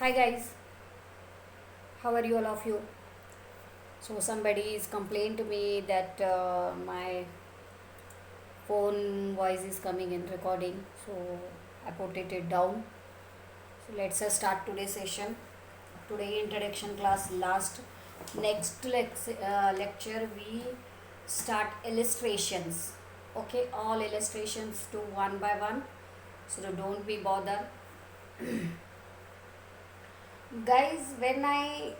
Hi guys, how are you all of you? So somebody is complained to me that my phone voice is coming in recording, so I put it down. So let's start today's session. Today introduction class last. Next lecture we start illustrations. Okay, all illustrations to one by one. So don't be bothered, guys. When I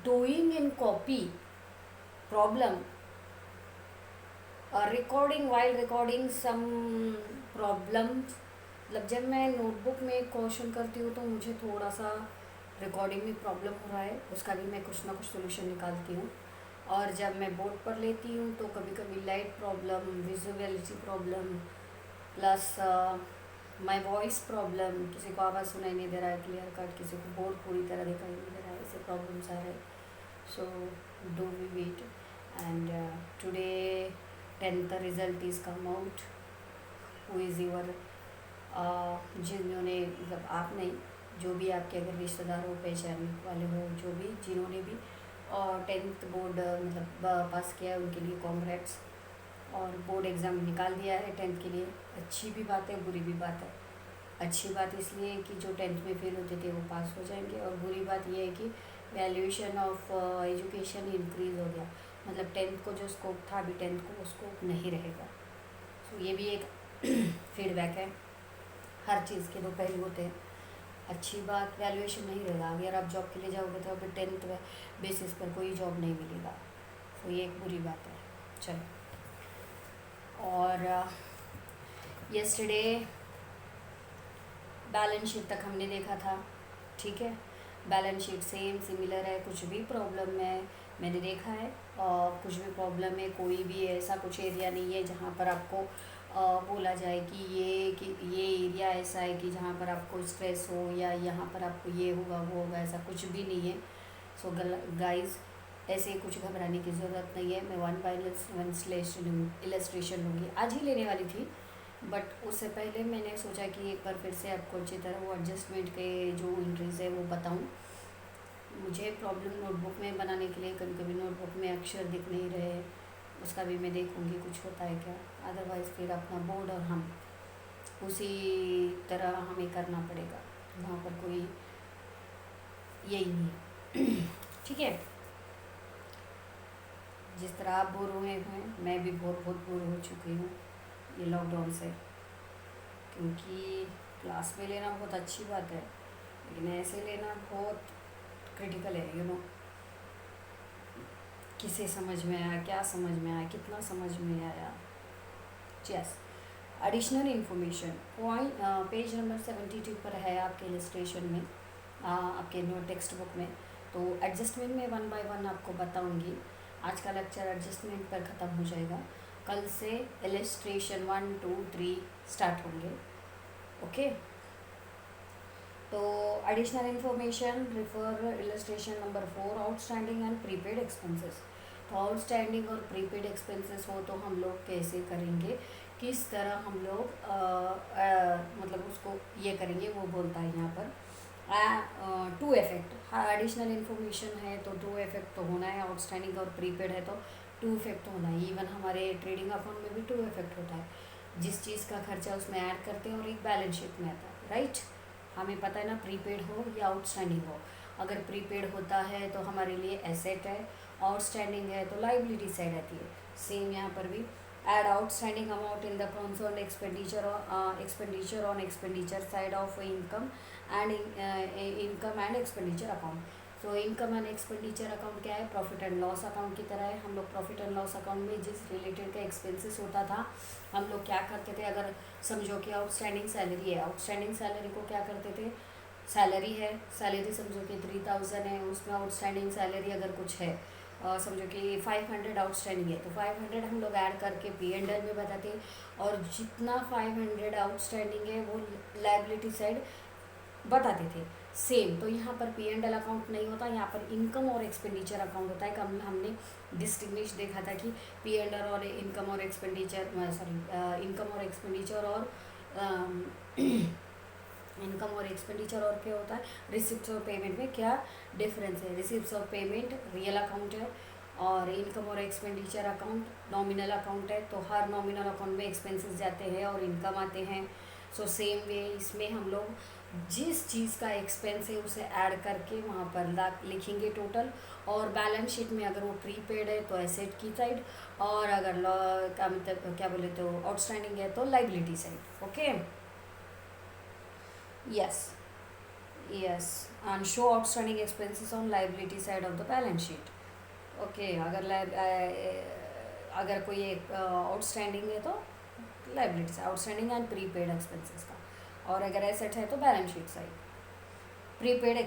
doing in copy problem recording while recording some problems मतलब जब मैं notebook में question करती हूँ तो मुझे थोड़ा सा रिकॉर्डिंग में प्रॉब्लम हो रहा है, उसका भी मैं कुछ ना कुछ सोल्यूशन निकालती हूँ। और जब मैं बोर्ड पर लेती हूँ तो कभी कभी light problem, visuality problem, plus my voice problem, किसी को आवाज़ सुनाई नहीं दे रहा है क्लियर कट, किसी को बोर्ड पूरी तरह दिखाई नहीं दे रहा है, ऐसे प्रॉब्लम्स आ रहे हैं। So do we wait, and today 10th result is come out. Who is your जिन्होंने मतलब आप नहीं, जो भी आपके अगर रिश्तेदार हो, पहचान वाले हो, जो भी जिन्होंने भी और 10th बोर्ड मतलब पास किया है उनके लिए कॉन्ग्रेट्स। और बोर्ड एग्ज़ाम निकाल दिया है 10th के लिए। अच्छी भी बात है, बुरी भी बात है। अच्छी बात इसलिए कि जो 10th में फेल होते थे वो पास हो जाएंगे, और बुरी बात ये है कि वैल्यूएशन ऑफ एजुकेशन इंक्रीज़ हो गया, मतलब 10th को जो स्कोप था अभी 10th को वो स्कोप नहीं रहेगा। तो ये भी एक फीडबैक है। हर चीज़ के दो पहलू होते हैं। अच्छी बात, वैल्यूएशन नहीं रहेगा, अगर आप जॉब के लिए जाओगे तो अभी 10th बेसिस पर कोई जॉब नहीं मिलेगा। तो ये एक बुरी बात है। चलो, और यस्टरडे बैलेंस शीट तक हमने देखा था, ठीक है। बैलेंस शीट सेम सिमिलर है, कुछ भी प्रॉब्लम है मैंने देखा है, और कुछ भी प्रॉब्लम है, कोई भी ऐसा कुछ एरिया नहीं है जहाँ पर आपको बोला जाए कि ये एरिया ऐसा है कि जहाँ पर आपको स्ट्रेस हो या यहाँ पर आपको ये होगा वो होगा, ऐसा कुछ भी नहीं है। सो गाइस, ऐसे कुछ घबराने की ज़रूरत नहीं है। मैं वन बाय वन इलस्ट्रेशन लूँगी, आज ही लेने वाली थी, बट उससे पहले मैंने सोचा कि एक बार फिर से आपको अच्छी तरह वो एडजस्टमेंट के जो एंट्रीज है वो बताऊं। मुझे प्रॉब्लम नोटबुक में बनाने के लिए कभी कभी नोटबुक में अक्षर दिख नहीं रहे, उसका भी मैं देखूंगी कुछ होता है क्या। अदरवाइज़ फिर अपना बोर्ड और हम उसी तरह हमें करना पड़ेगा, वहाँ पर कोई यही नहीं है। ठीक है, जिस तरह आप बोर हुए हैं मैं भी बहुत बोर हो चुकी हूँ ये लॉकडाउन से, क्योंकि क्लास में लेना बहुत अच्छी बात है, लेकिन ऐसे लेना बहुत क्रिटिकल है। किसे समझ में आया, क्या समझ में आया, कितना समझ में आया। Yes, additional information point page number 72 पर है आपके इलस्ट्रेशन में, आपके नो टेक्स्ट बुक में। तो एडजस्टमेंट में वन बाय वन आपको बताऊंगी। आज का लेक्चर एडजस्टमेंट पर ख़त्म हो जाएगा, कल से इलस्ट्रेशन 1 2 3 स्टार्ट होंगे। ओके, तो additional information refer illustration number 4, outstanding and prepaid expenses. तो आउटस्टैंडिंग और प्रीपेड एक्सपेंसेस हो तो हम लोग कैसे करेंगे, किस तरह हम लोग मतलब उसको ये करेंगे, वो बोलता है यहाँ पर टू इफेक्ट। एडिशनल इन्फॉर्मेशन है तो टू इफेक्ट तो होना है, आउटस्टैंडिंग और प्रीपेड है तो टू इफेक्ट होना है। इवन हमारे ट्रेडिंग अकाउंट में भी टू इफेक्ट होता है, जिस चीज़ का खर्चा उसमें ऐड करते हैं और एक बैलेंस शीट में आता है, राइट। हमें पता है ना, प्रीपेड हो या आउटस्टैंडिंग हो। अगर प्रीपेड होता है तो हमारे लिए एसेट है, आउटस्टैंडिंग है तो लाइबिलिटी साइड आती है। सेम यहाँ पर भी add outstanding amount in the concern expenditure on expenditure side of income and expenditure account. तो इनकम एंड एक्सपेंडिचर अकाउंट क्या है, प्रॉफिट एंड लॉस अकाउंट की तरह है। हम लोग प्रॉफिट एंड लॉस अकाउंट में जिस रिलेटेड का एक्सपेंसेस होता था, हम लोग क्या करते थे, अगर समझो कि आउटस्टैंडिंग सैलरी है, आउटस्टैंडिंग सैलरी को क्या करते थे, सैलरी है, सैलरी समझो कि 3000 है, उसमें आउटस्टैंडिंग सैलरी अगर कुछ है, समझो कि 500 आउटस्टैंडिंग है, तो 500 हम लोग ऐड करके P&L में बताते, और जितना 500 आउटस्टैंडिंग है वो लाइबिलिटी साइड बताते थे। सेम तो यहाँ पर P&L अकाउंट नहीं होता, यहाँ पर इनकम और एक्सपेंडिचर अकाउंट होता है। कम हमने डिस्टिंग्विश देखा था कि P&L और इनकम और एक्सपेंडिचर, सॉरी, इनकम और एक्सपेंडिचर और इनकम और एक्सपेंडिचर और क्या होता है, रिसिप्ट और पेमेंट में क्या डिफरेंस है। रिसिप्ट और पेमेंट रियल अकाउंट है और इनकम और एक्सपेंडिचर अकाउंट नॉमिनल अकाउंट है। तो हर नॉमिनल अकाउंट में एक्सपेंसेस जाते हैं और इनकम आते हैं। सो सेम वे इसमें हम लोग जिस चीज़ का एक्सपेंस है उसे ऐड करके वहाँ पर लिखेंगे टोटल। और बैलेंस शीट में अगर वो प्रीपेड है तो एसेट की साइड, और अगर क्या मतलब क्या बोले तो आउटस्टैंडिंग है तो liability side. Okay, yes yes, and show outstanding expenses on liability side of the balance sheet. Okay, अगर कोई एक आउटस्टैंडिंग है तो लाइबिलिटी से आउटस्टैंडिंग एंड प्रीपेड एक्सपेंसेस का, और अगर एसेट है तो balance sheet side. Prepaid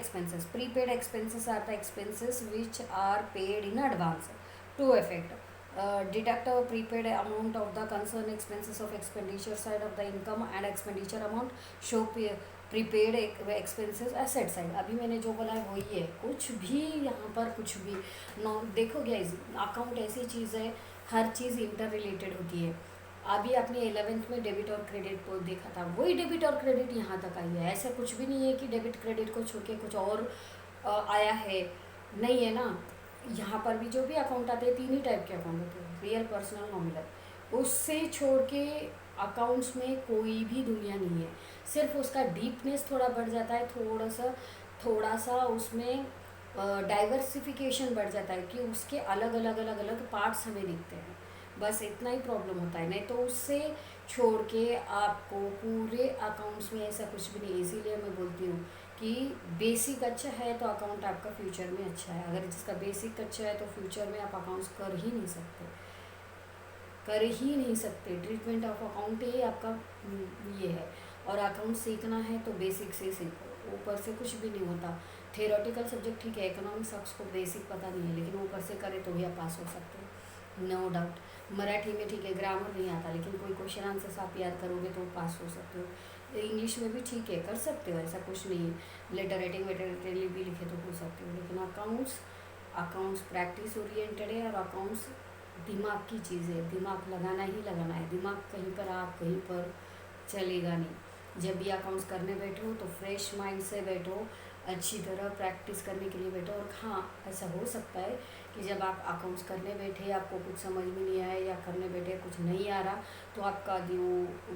expenses are the expenses which are paid in advance to effect deduct prepaid amount of the concern expenses of expenditure side of the income and expenditure amount show prepaid expenses asset side. अभी मैंने जो बोला है वही है, कुछ भी यहाँ पर कुछ भी देखो गाइस, अकाउंट ऐसी चीज़ है, हर चीज़ इंटर रिलेटेड होती है। अभी आपने 11th में डेबिट और क्रेडिट को देखा था, वही डेबिट और क्रेडिट यहाँ तक आई है। ऐसा कुछ भी नहीं है कि डेबिट क्रेडिट को छोड़ के कुछ और आया है, नहीं है ना। यहाँ पर भी जो भी अकाउंट आते हैं 3 ही टाइप के अकाउंट होते हैं, रियल, पर्सनल, नॉमिनल। उससे छोड़ के अकाउंट्स में कोई भी दुनिया नहीं है। सिर्फ उसका डीपनेस थोड़ा बढ़ जाता है, थोड़ा सा उसमें डाइवर्सिफिकेशन बढ़ जाता है कि उसके अलग अलग पार्ट्स हमें दिखते हैं, बस इतना ही प्रॉब्लम होता है। नहीं तो उससे छोड़ के आपको पूरे अकाउंट्स में ऐसा कुछ भी नहीं। इसीलिए मैं बोलती हूँ कि बेसिक अच्छा है तो अकाउंट आपका फ्यूचर में अच्छा है। अगर जिसका बेसिक अच्छा है तो फ्यूचर में आप अकाउंट्स कर ही नहीं सकते, कर ही नहीं सकते। ट्रीटमेंट ऑफ अकाउंट ही आपका ये है। और अकाउंट सीखना है तो बेसिक से सीखो, ऊपर से कुछ भी नहीं होता। थियोरेटिकल सब्जेक्ट ठीक है, इकोनॉमिक्स आपको बेसिक पता नहीं है, लेकिन ऊपर से करे तो भी आप पास हो सकते हैं, नो डाउट। मराठी में ठीक है, ग्रामर नहीं आता, लेकिन कोई क्वेश्चन आंसर्स आप याद करोगे तो पास हो सकते हो। इंग्लिश में भी ठीक है, कर सकते हो, ऐसा कुछ नहीं है। लेटर राइटिंग वेटर भी लिखे तो हो सकते हो, लेकिन अकाउंट्स प्रैक्टिस ओरिएंटेड है। और अकाउंट्स दिमाग की चीज़ है, दिमाग लगाना ही लगाना है। दिमाग कहीं पर आप कहीं पर चलेगा नहीं। जब भी अकाउंट्स करने बैठो तो फ्रेश माइंड से बैठो, अच्छी तरह प्रैक्टिस करने के लिए बैठो। और हाँ, ऐसा हो सकता है कि जब आप अकाउंट्स करने बैठे आपको कुछ समझ में नहीं आए या करने बैठे कुछ नहीं आ रहा, तो आपका जो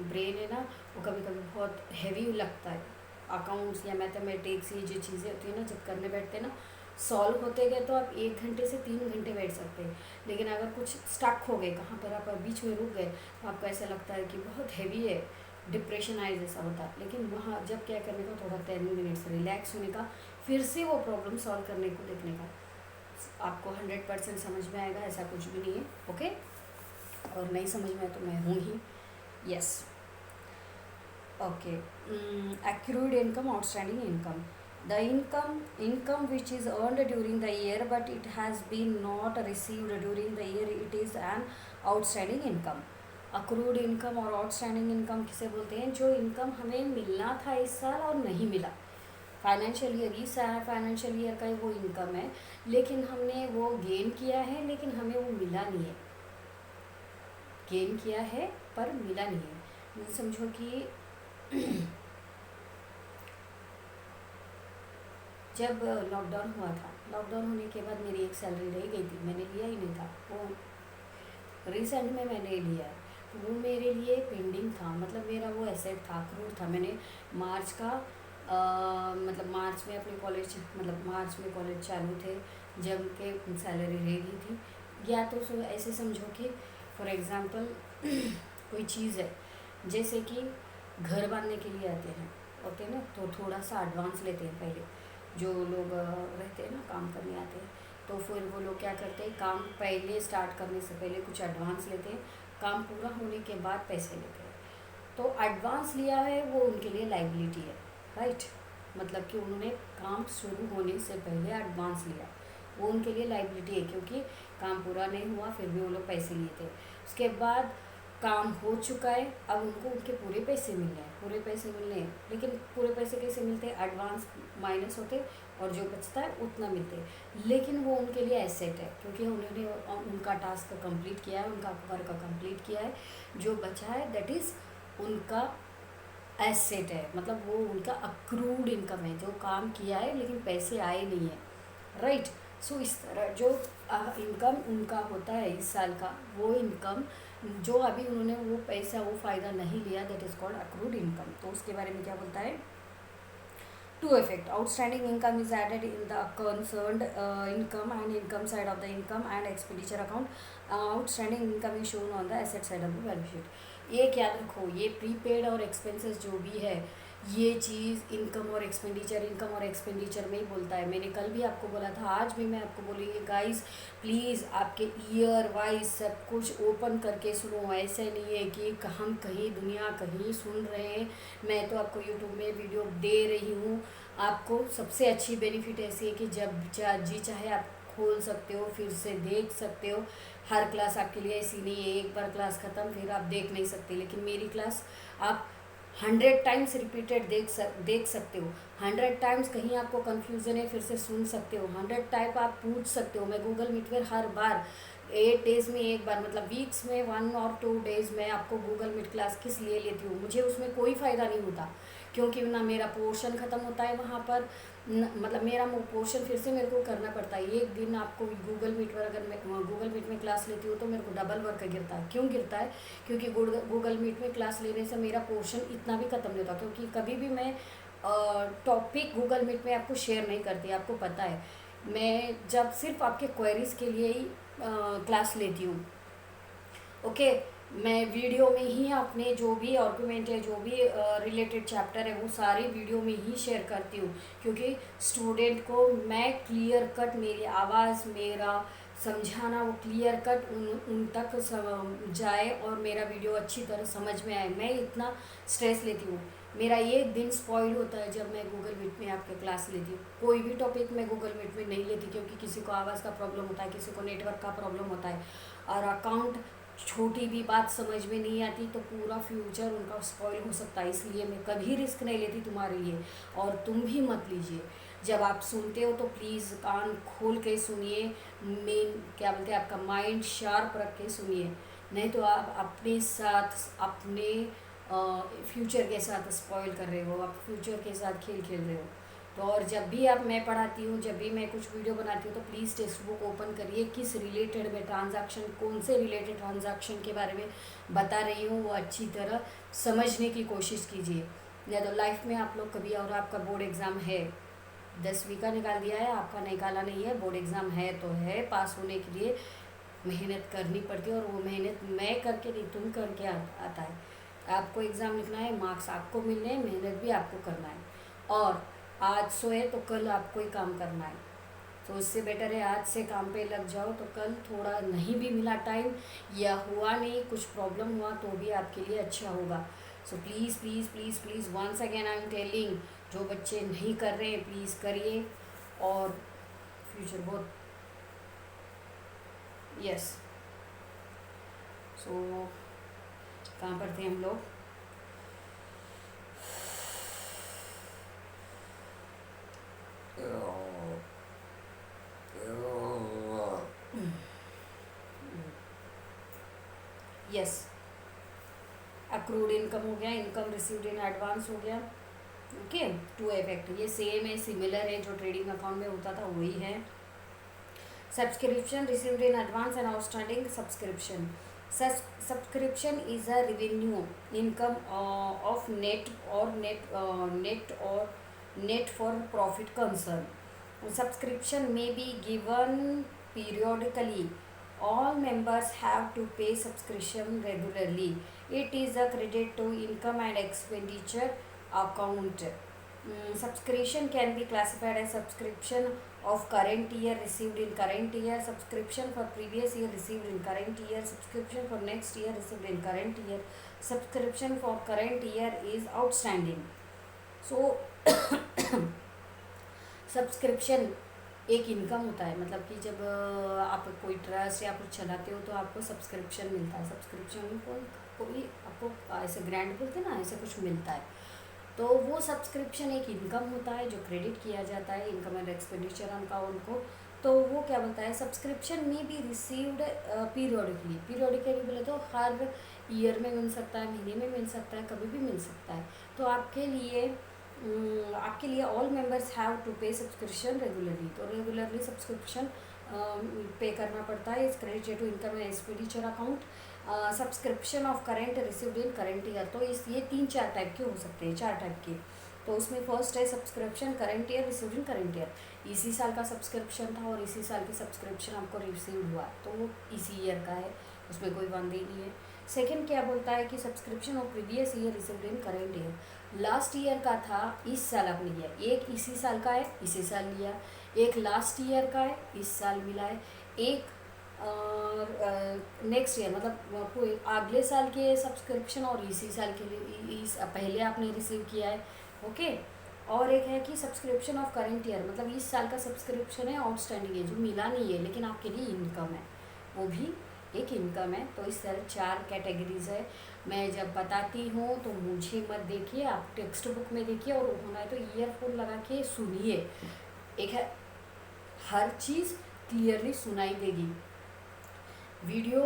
ब्रेन है ना वो कभी कभी बहुत हैवी लगता है। अकाउंट्स या मैथमेटिक्स ये जो चीज़ें होती है ना, जब करने बैठते हैं ना, सॉल्व होते गए तो आप 1 घंटे से 3 घंटे बैठ सकते हैं। लेकिन अगर कुछ स्टक हो गए, कहाँ पर आप बीच में रुक गए, तो आपको ऐसा लगता है कि बहुत हैवी है, डिप्रेशन आए जैसा होता है। लेकिन वहाँ जब क्या करने का, थोड़ा 10 मिनट्स रिलैक्स होने का, फिर से वो प्रॉब्लम सॉल्व करने को देखने का, आपको 100% समझ में आएगा। ऐसा कुछ भी नहीं है। ओके, और नहीं समझ में आए तो मैं हूँ ही। Yes, okay. Accrued income, outstanding income. The income which is earned during the year but it has been not received during the year, it is an outstanding income. Accrued income और आउटस्टैंडिंग इनकम किसे बोलते हैं? जो income हमें मिलना था इस साल और नहीं मिला, फाइनेंशियल ईयर, इस फाइनेंशियल ईयर का ही वो इनकम है, लेकिन हमने वो गेन किया है लेकिन हमें वो मिला नहीं है। गेन किया है पर मिला नहीं है। समझो कि जब लॉकडाउन हुआ था, लॉकडाउन होने के बाद मेरी एक सैलरी रह गई थी, मैंने लिया ही नहीं था। वो रिसेंट में मैंने लिया है, तो वो मेरे लिए पेंडिंग था, मतलब मेरा वो एसेट था, अक्रूड था। मैंने मार्च का मतलब मार्च में अपने कॉलेज, मतलब मार्च में कॉलेज चालू थे जब के सैलरी रह गई थी। या तो ऐसे समझो कि फॉर एग्ज़ाम्पल कोई चीज़ है, जैसे कि घर बांधने के लिए आते हैं होते हैं ना, तो थोड़ा सा एडवांस लेते हैं पहले, जो लोग रहते हैं ना काम करने आते हैं, तो फिर वो लोग क्या करते हैं, काम पहले स्टार्ट करने से पहले कुछ एडवांस लेते हैं, काम पूरा होने के बाद पैसे लेते हैं। तो एडवांस लिया है वो उनके लिए लाइबिलिटी है, राइट। मतलब कि उन्होंने काम शुरू होने से पहले एडवांस लिया, वो उनके लिए लाइबिलिटी है, क्योंकि काम पूरा नहीं हुआ फिर भी वो लोग पैसे लिए थे। उसके बाद काम हो चुका है, अब उनको उनके पूरे पैसे मिलने हैं, पूरे पैसे मिलने हैं। लेकिन पूरे पैसे कैसे मिलते हैं? एडवांस माइनस होते और जो बचता है उतना मिलते हैं। लेकिन वो उनके लिए एसेट है, क्योंकि उन्होंने उनका टास्क कंप्लीट किया है, उनका वर्क कंप्लीट किया है। जो बचा है दैट इज़ उनका एसेट है, मतलब वो उनका अक्रूड इनकम है, जो काम किया है लेकिन पैसे आए नहीं है, राइट। सो इस तरह जो इनकम उनका होता है इस साल का, वो इनकम जो अभी उन्होंने वो पैसा वो फ़ायदा नहीं लिया, that is called accrued income. तो उसके बारे में क्या बोलता है, to effect outstanding income is added in the concerned income and income side of the income and expenditure account. Outstanding income is shown on the asset side of the balance sheet. एक याद रखो, ये prepaid और expenses जो भी है, ये चीज़ income और एक्सपेंडिचर में ही बोलता है। मैंने कल भी आपको बोला था, आज भी मैं आपको बोलूँगी गाइस, प्लीज़ आपके ईयर वाइज सब कुछ ओपन करके सुनो। ऐसे नहीं है कि हम कहीं दुनिया कहीं सुन रहे हैं, मैं तो आपको यूट्यूब में वीडियो दे रही हूँ। आपको सबसे अच्छी बेनिफिट ऐसी है कि जब जी चाहे आप खोल सकते हो, फिर से देख सकते हो। हर क्लास आपके लिए ऐसी नहीं है, एक बार क्लास ख़त्म फिर आप देख नहीं सकते, लेकिन मेरी क्लास आप 100 टाइम्स रिपीटेड देख सकते हो। 100 टाइम्स कहीं आपको कन्फ्यूज़न है फिर से सुन सकते हो। 100 टाइप आप पूछ सकते हो। मैं गूगल मीट पर हर बार 8 डेज़ में एक बार, मतलब वीक्स में 1 और 2 डेज़ में आपको गूगल मीट क्लास किस लिए लेती हूँ, मुझे उसमें कोई फ़ायदा नहीं होता, क्योंकि ना मेरा पोर्शन ख़त्म होता है वहाँ पर, मतलब मेरा पोर्शन फिर से मेरे को करना पड़ता है। एक दिन आपको गूगल मीट पर अगर मैं गूगल मीट में क्लास लेती हूँ तो मेरे को डबल वर्क गिरता है। क्यों गिरता है, क्योंकि गूगल मीट में क्लास लेने से मेरा पोर्शन इतना भी ख़त्म नहीं होता, क्योंकि कभी भी मैं टॉपिक गूगल मीट में आपको शेयर नहीं करती, आपको पता है। मैं जब सिर्फ आपके क्वेरीज़ के लिए ही क्लास लेती हूँ, ओके। मैं वीडियो में ही अपने जो भी आर्गूमेंट है, जो भी रिलेटेड चैप्टर है, वो सारे वीडियो में ही शेयर करती हूँ, क्योंकि स्टूडेंट को मैं क्लियर कट, मेरी आवाज़, मेरा समझाना वो क्लियर कट उन तक जाए और मेरा वीडियो अच्छी तरह समझ में आए। मैं इतना स्ट्रेस लेती हूँ। मेरा एक दिन स्पॉइल होता है जब मैं गूगल मीट में आपके क्लास लेती हूँ। कोई भी टॉपिक मैं गूगल मीट में नहीं लेती, क्योंकि किसी को आवाज़ का प्रॉब्लम होता है, किसी को नेटवर्क का प्रॉब्लम होता है, और अकाउंट छोटी भी बात समझ में नहीं आती तो पूरा फ्यूचर उनका स्पॉइल हो सकता है। इसलिए मैं कभी रिस्क नहीं लेती तुम्हारे लिए, और तुम भी मत लीजिए। जब आप सुनते हो तो प्लीज़ कान खोल के सुनिए, मेन क्या बोलते हैं, आपका माइंड शार्प रख के सुनिए, नहीं तो आप अपने साथ अपने फ्यूचर के साथ स्पॉइल कर रहे हो, आप फ्यूचर के साथ खेल खेल रहे हो। तो और जब भी आप मैं पढ़ाती हूँ, जब भी मैं कुछ वीडियो बनाती हूँ, तो प्लीज़ टेक्स्ट बुक ओपन करिए, किस रिलेटेड में ट्रांजैक्शन, कौन से रिलेटेड ट्रांजैक्शन के बारे में बता रही हूँ, वो अच्छी तरह समझने की कोशिश कीजिए। या तो लाइफ में आप लोग कभी, और आपका बोर्ड एग्ज़ाम है, 10वीं का निकाल दिया है, आपका निकाला नहीं है, बोर्ड एग्ज़ाम है तो है, पास होने के लिए मेहनत करनी पड़ती है, और वो मेहनत मैं करके नहीं, तुम करके आता है। आपको एग्ज़ाम लिखना है, मार्क्स आपको मिलने हैं, मेहनत भी आपको करना है। और आज सोए तो कल आपको ही काम करना है, तो उससे बेटर है आज से काम पे लग जाओ, तो कल थोड़ा नहीं भी मिला टाइम, या हुआ नहीं, कुछ प्रॉब्लम हुआ, तो भी आपके लिए अच्छा होगा। So please please please please once again I am telling, जो बच्चे नहीं कर रहे हैं प्लीज़ करिए, और फ्यूचर बहुत, यस। सो कहाँ पर थे हम लोग, यस, अक्रूड इनकम हो गया, इनकम रिसीव्ड इन एडवांस हो गया, ओके। टू इफेक्ट ये सेम है, सिमिलर है, जो ट्रेडिंग अकाउंट में होता था वही है। Subscription received in advance and outstanding subscription. Subscription is a revenue income of net for profit concern. Subscription may be given periodically. All members have to pay subscription regularly. It is a credit to income and expenditure account. Subscription can be classified as subscription of current year received in current year, subscription for previous year received in current year, subscription for next year received in current year. Subscription for current year is outstanding. So subscription एक income होता है, मतलब कि जब आप कोई trust या कुछ चलाते हो तो आपको सब्सक्रिप्शन मिलता है। सब्सक्रिप्शन कोई आपको ऐसे ग्रांट बोलते हैं ना, ऐसे कुछ मिलता है, तो वो सब्सक्रिप्शन एक इनकम होता है जो क्रेडिट किया जाता है इनकम एंड एक्सपेंडिचर अकाउंट को। तो वो क्या बोलता है, सब्सक्रिप्शन में भी रिसीव्ड पीरियडिकली बोले तो हर ईयर में मिल सकता है, महीने में मिल सकता है, कभी भी मिल सकता है। तो आपके लिए all members have to pay subscription regularly, तो रेगुलरली सब्सक्रिप्शन पे करना पड़ता है। इस credit to income and expenditure account, subscription of current received in current year. तो ये 3-4 टाइप के हो सकते हैं, 4 टाइप के। तो उसमें फर्स्ट है subscription current year received in current year, इसी साल का सब्सक्रिप्शन था और इसी साल की सब्सक्रिप्शन आपको रिसीव हुआ तो वो इसी ईयर का है, उसमें कोई बंदी नहीं है। सेकंड क्या बोलता है कि subscription of previous year received in current year, last year का था इस साल आपने लिया, एक इसी साल का है इसी साल लिया, एक लास्ट ईयर का है इस साल मिला है, एक नेक्स्ट ईयर मतलब कोई अगले साल के सब्सक्रिप्शन और इसी साल के लिए पहले आपने रिसीव किया है, ओके। और एक है कि सब्सक्रिप्शन ऑफ करेंट ईयर, मतलब इस साल का सब्सक्रिप्शन है आउटस्टैंडिंग है जो मिला नहीं है लेकिन आपके लिए इनकम है, वो भी एक इनकम है। तो इस तरह 4 कैटेगरीज है। मैं जब बताती हूँ तो मुझे मत देखिए, आप टेक्स्ट बुक में देखिए और होना है तो ईयरफोन लगा के सुनिए। एक है हर चीज़ क्लियरली सुनाई देगी। वीडियो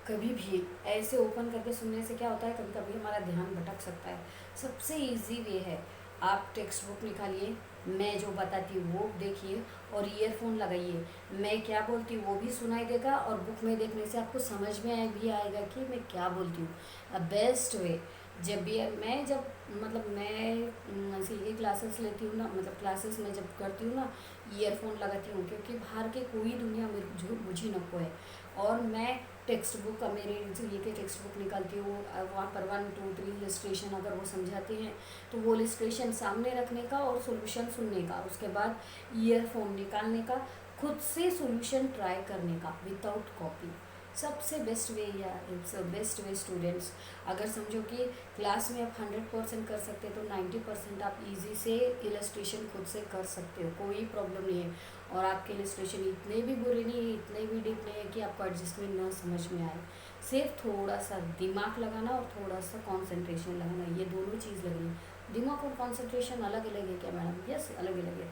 कभी भी ऐसे ओपन करके सुनने से क्या होता है, कभी कभी हमारा ध्यान भटक सकता है। सबसे इजी वे है, आप टेक्स्ट बुक निकालिए, मैं जो बताती हूँ वो देखिए और ईयरफोन लगाइए, मैं क्या बोलती हूँ वो भी सुनाई देगा और बुक में देखने से आपको समझ में भी आएगा कि मैं क्या बोलती हूँ। बेस्ट वे जब भी मैं सीधे क्लासेस लेती हूँ ना, मतलब क्लासेस में जब करती हूँ ना ईयरफोन लगाती हूँ, क्योंकि बाहर के कोई दुनिया मुझे नको है। और मैं टेक्स्ट बुक का मेरे ये के टेक्स्ट बुक निकालती हूँ, वहाँ पर 1 2 3 इलस्ट्रेशन अगर वो समझाते हैं तो वो इलस्ट्रेशन सामने रखने का और सॉल्यूशन सुनने का, उसके बाद ईयरफोन निकालने का, खुद से सॉल्यूशन ट्राई करने का विदाउट कॉपी। सबसे बेस्ट वे या इट्स बेस्ट वे स्टूडेंट्स। अगर समझो कि क्लास में आप 100% कर सकते तो 90% आप इजी से इलस्ट्रेशन खुद से कर सकते हो, कोई प्रॉब्लम नहीं है। और आपके इलस्ट्रेशन इतने भी बुरे नहीं है, इतने भी डीप नहीं है कि आपको एडजस्टमेंट ना समझ में आए। सिर्फ थोड़ा सा दिमाग लगाना और थोड़ा सा कॉन्सेंट्रेशन लगाना, ये दोनों चीज़ लगनी। दिमाग और कॉन्सेंट्रेशन अलग अलग है क्या मैडम? यस अलग अलग है,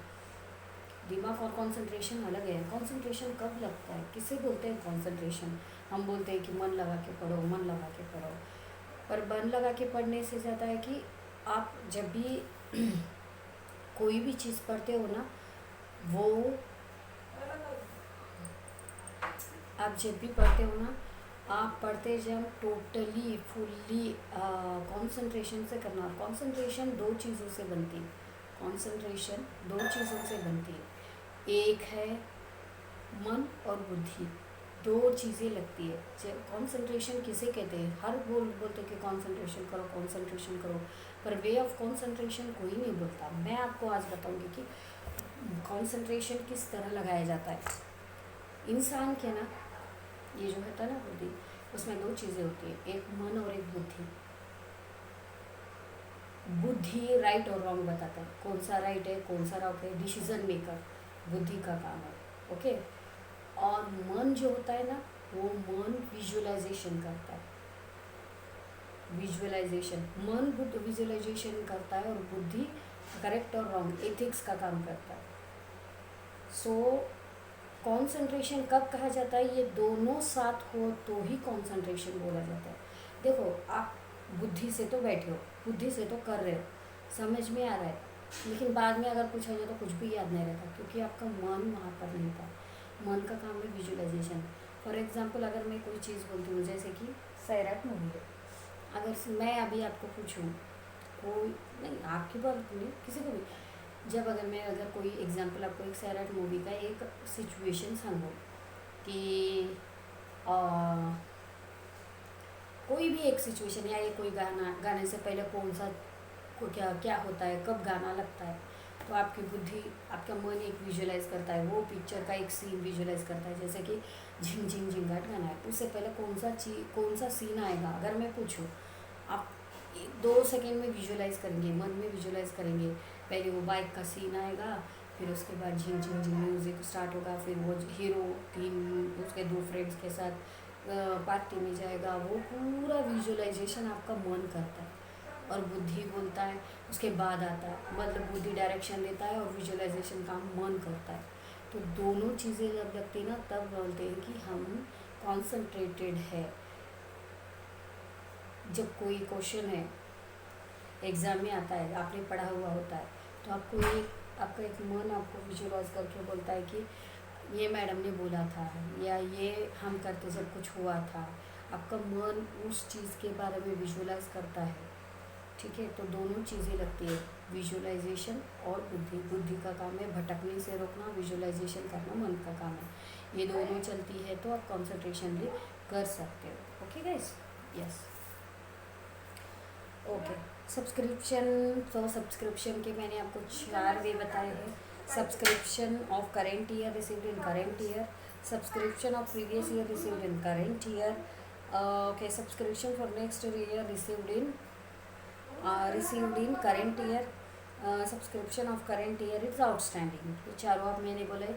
दिमाग और कंसंट्रेशन अलग है। कंसंट्रेशन कब लगता है, किसे बोलते हैं कंसंट्रेशन? हम बोलते हैं कि मन लगा के पढ़ो, मन लगा के पढ़ो, पर मन लगा के पढ़ने से ज़्यादा है कि आप जब भी कोई भी चीज़ पढ़ते हो ना, वो आप जब भी पढ़ते हो ना, आप पढ़ते जब टोटली फुल्ली कंसंट्रेशन से करना। कंसंट्रेशन 2 चीज़ों से बनती है, कंसंट्रेशन 2 चीज़ों से बनती है, एक है मन और बुद्धि, 2 चीज़ें लगती है। जब कंसंट्रेशन किसे कहते हैं, हर बोलते कि कंसंट्रेशन करो कंसंट्रेशन करो, पर वे ऑफ कंसंट्रेशन कोई नहीं बोलता। मैं आपको आज बताऊंगी कि कंसंट्रेशन किस तरह लगाया जाता है। इंसान के ना ये जो होता है ना बुद्धि, उसमें 2 चीज़ें होती है, एक मन और एक बुद्धि। बुद्धि राइट और रॉन्ग बताता है, कौन सा राइट है कौन सा रॉन्ग है, डिसीजन मेकर बुद्धि का काम है, ओके। और मन जो होता है ना, वो मन विजुअलाइजेशन करता है, विजुअलाइजेशन। मन बुद्ध विजुअलाइजेशन करता है और बुद्धि करेक्ट और रॉन्ग एथिक्स का काम करता है। सो कंसंट्रेशन कब कहा जाता है, ये दोनों साथ हो तो ही कंसंट्रेशन बोला जाता है। देखो आप बुद्धि से तो बैठे हो, बुद्धि से तो कर रहे हो, समझ में आ रहा है, लेकिन बाद में अगर पूछा जाए तो कुछ भी याद नहीं रहता, क्योंकि आपका मन वहाँ पर नहीं था। मन का काम है विजुअलाइजेशन। फॉर एग्जांपल अगर मैं कोई चीज़ बोलती हूँ, जैसे कि सैराट मूवी है, अगर मैं अभी आपको पूछूँ, कोई नहीं आपकी बात नहीं किसी को भी, जब अगर कोई एग्जांपल आपको एक सैराट मूवी का एक सिचुएशन सांगो कि कोई भी एक सिचुएशन या ये कोई गाने से पहले कौन सा क्या क्या होता है, कब गाना लगता है, तो आपकी बुद्धि आपका मन एक विजुअलाइज करता है, वो पिक्चर का एक सीन विजुअलाइज करता है। जैसे कि झिंग झिंग झिंगाट गाना है, उससे पहले कौन सा सीन आएगा, अगर मैं पूछूँ, आप 2 सेकेंड में विजुअलाइज करेंगे, मन में विजुअलाइज करेंगे। पहले वो बाइक का सीन आएगा, फिर उसके बाद झिंग झिंग झिंग म्यूज़िक स्टार्ट होगा, फिर वो हीरो 3 उसके 2 फ्रेंड्स के साथ पार्टी में जाएगा, वो पूरा विजुअलाइजेशन आपका मन करता है। और बुद्धि बोलता है उसके बाद आता है, मतलब बुद्धि डायरेक्शन देता है और विजुअलाइजेशन काम मन करता है। तो दोनों चीज़ें जब लगती है ना तब बोलते हैं कि हम कॉन्सनट्रेटेड है। जब कोई क्वेश्चन है एग्ज़ाम में आता है, आपने पढ़ा हुआ होता है, तो आपका एक मन आपको विजुअलाइज करके बोलता है कि ये मैडम ने बोला था या ये हम करते जब कुछ हुआ था। आपका मन उस चीज़ के बारे में विजुअलाइज करता है। ठीक है, तो दोनों चीज़ें लगती है, विजुअलाइजेशन और बुद्धि। बुद्धि का काम है भटकने से रोकना, विजुअलाइजेशन करना मन का काम है। ये दोनों चलती है तो आप कंसंट्रेशन भी कर सकते हो। Okay guys, yes, okay. Subscription, तो सब्सक्रिप्शन के मैंने आपको 4 वे बताए हैं। Subscription of current year received in current year, subscription of previous year received in current year, okay, subscription for next year received in current year, subscription of current year is outstanding. ये चारों आप मैंने बोले,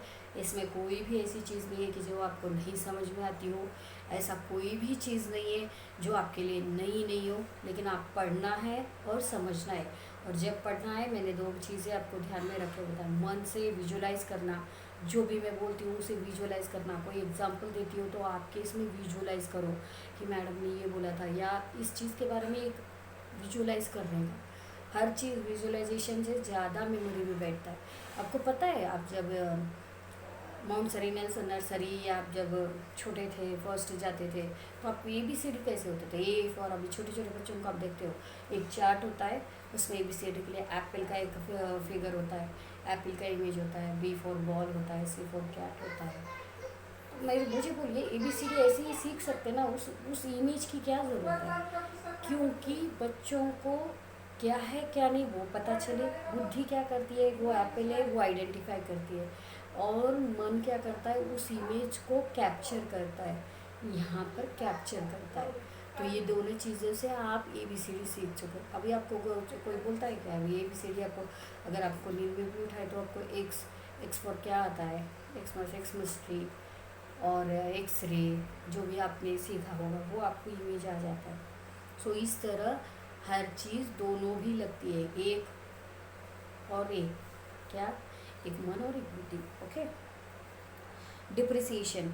इसमें कोई भी ऐसी चीज़ नहीं है कि जो आपको नहीं समझ में आती हो। ऐसा कोई भी चीज़ नहीं है जो आपके लिए नई नहीं हो, लेकिन आप पढ़ना है और समझना है। और जब पढ़ना है, मैंने 2 चीज़ें आपको ध्यान में रखे बताया, मन से विजुअलाइज करना, जो भी मैं बोलती हूँ उसे विजुअलाइज करना। कोई एग्जांपल देती हूँ तो आपके इसमें विजुअलाइज करो कि मैडम ने ये बोला था, या इस चीज़ के बारे में एक विजुअलाइज करने का। हर चीज़ विजुअलाइजेशन से ज़्यादा मेमोरी में बैठता है। आपको पता है, आप जब माउंट सेरेनस नर्सरी या आप जब छोटे थे, फर्स्ट जाते थे, तो आपको ABCD कैसे होते थे? ए फॉर, अभी छोटे छोटे बच्चों को आप देखते हो, एक चार्ट होता है, उसमें ABCD के लिए एप्पल का एक फिगर होता है, एप्पल का इमेज होता है, B फॉर बॉल होता है, C फॉर कैट होता है। मुझे बोलिए, ABCD ऐसे ही सीख सकते ना, उस इमेज की क्या ज़रूरत है? क्योंकि बच्चों को क्या है क्या नहीं वो पता चले। बुद्धि क्या करती है, वो एप्पल है वो आइडेंटिफाई करती है, और मन क्या करता है, उस इमेज को कैप्चर करता है, यहाँ पर कैप्चर करता है। तो ये दोनों चीज़ों से आप ABCD सीख चुके। अभी आपको कोई बोलता है क्या अभी ABCD? आपको अगर आपको नींद में भी उठाए तो आपको एक्स फॉर क्या आता है, एक्समस ट्री और एक्सरे, जो भी आपने सीखा होगा वो आपको इमेज आ जाता है। सो इस तरह हर चीज़ दोनों भी लगती है, एक और एक, क्या, एक मन और एक बुद्धि। Okay. Depreciation,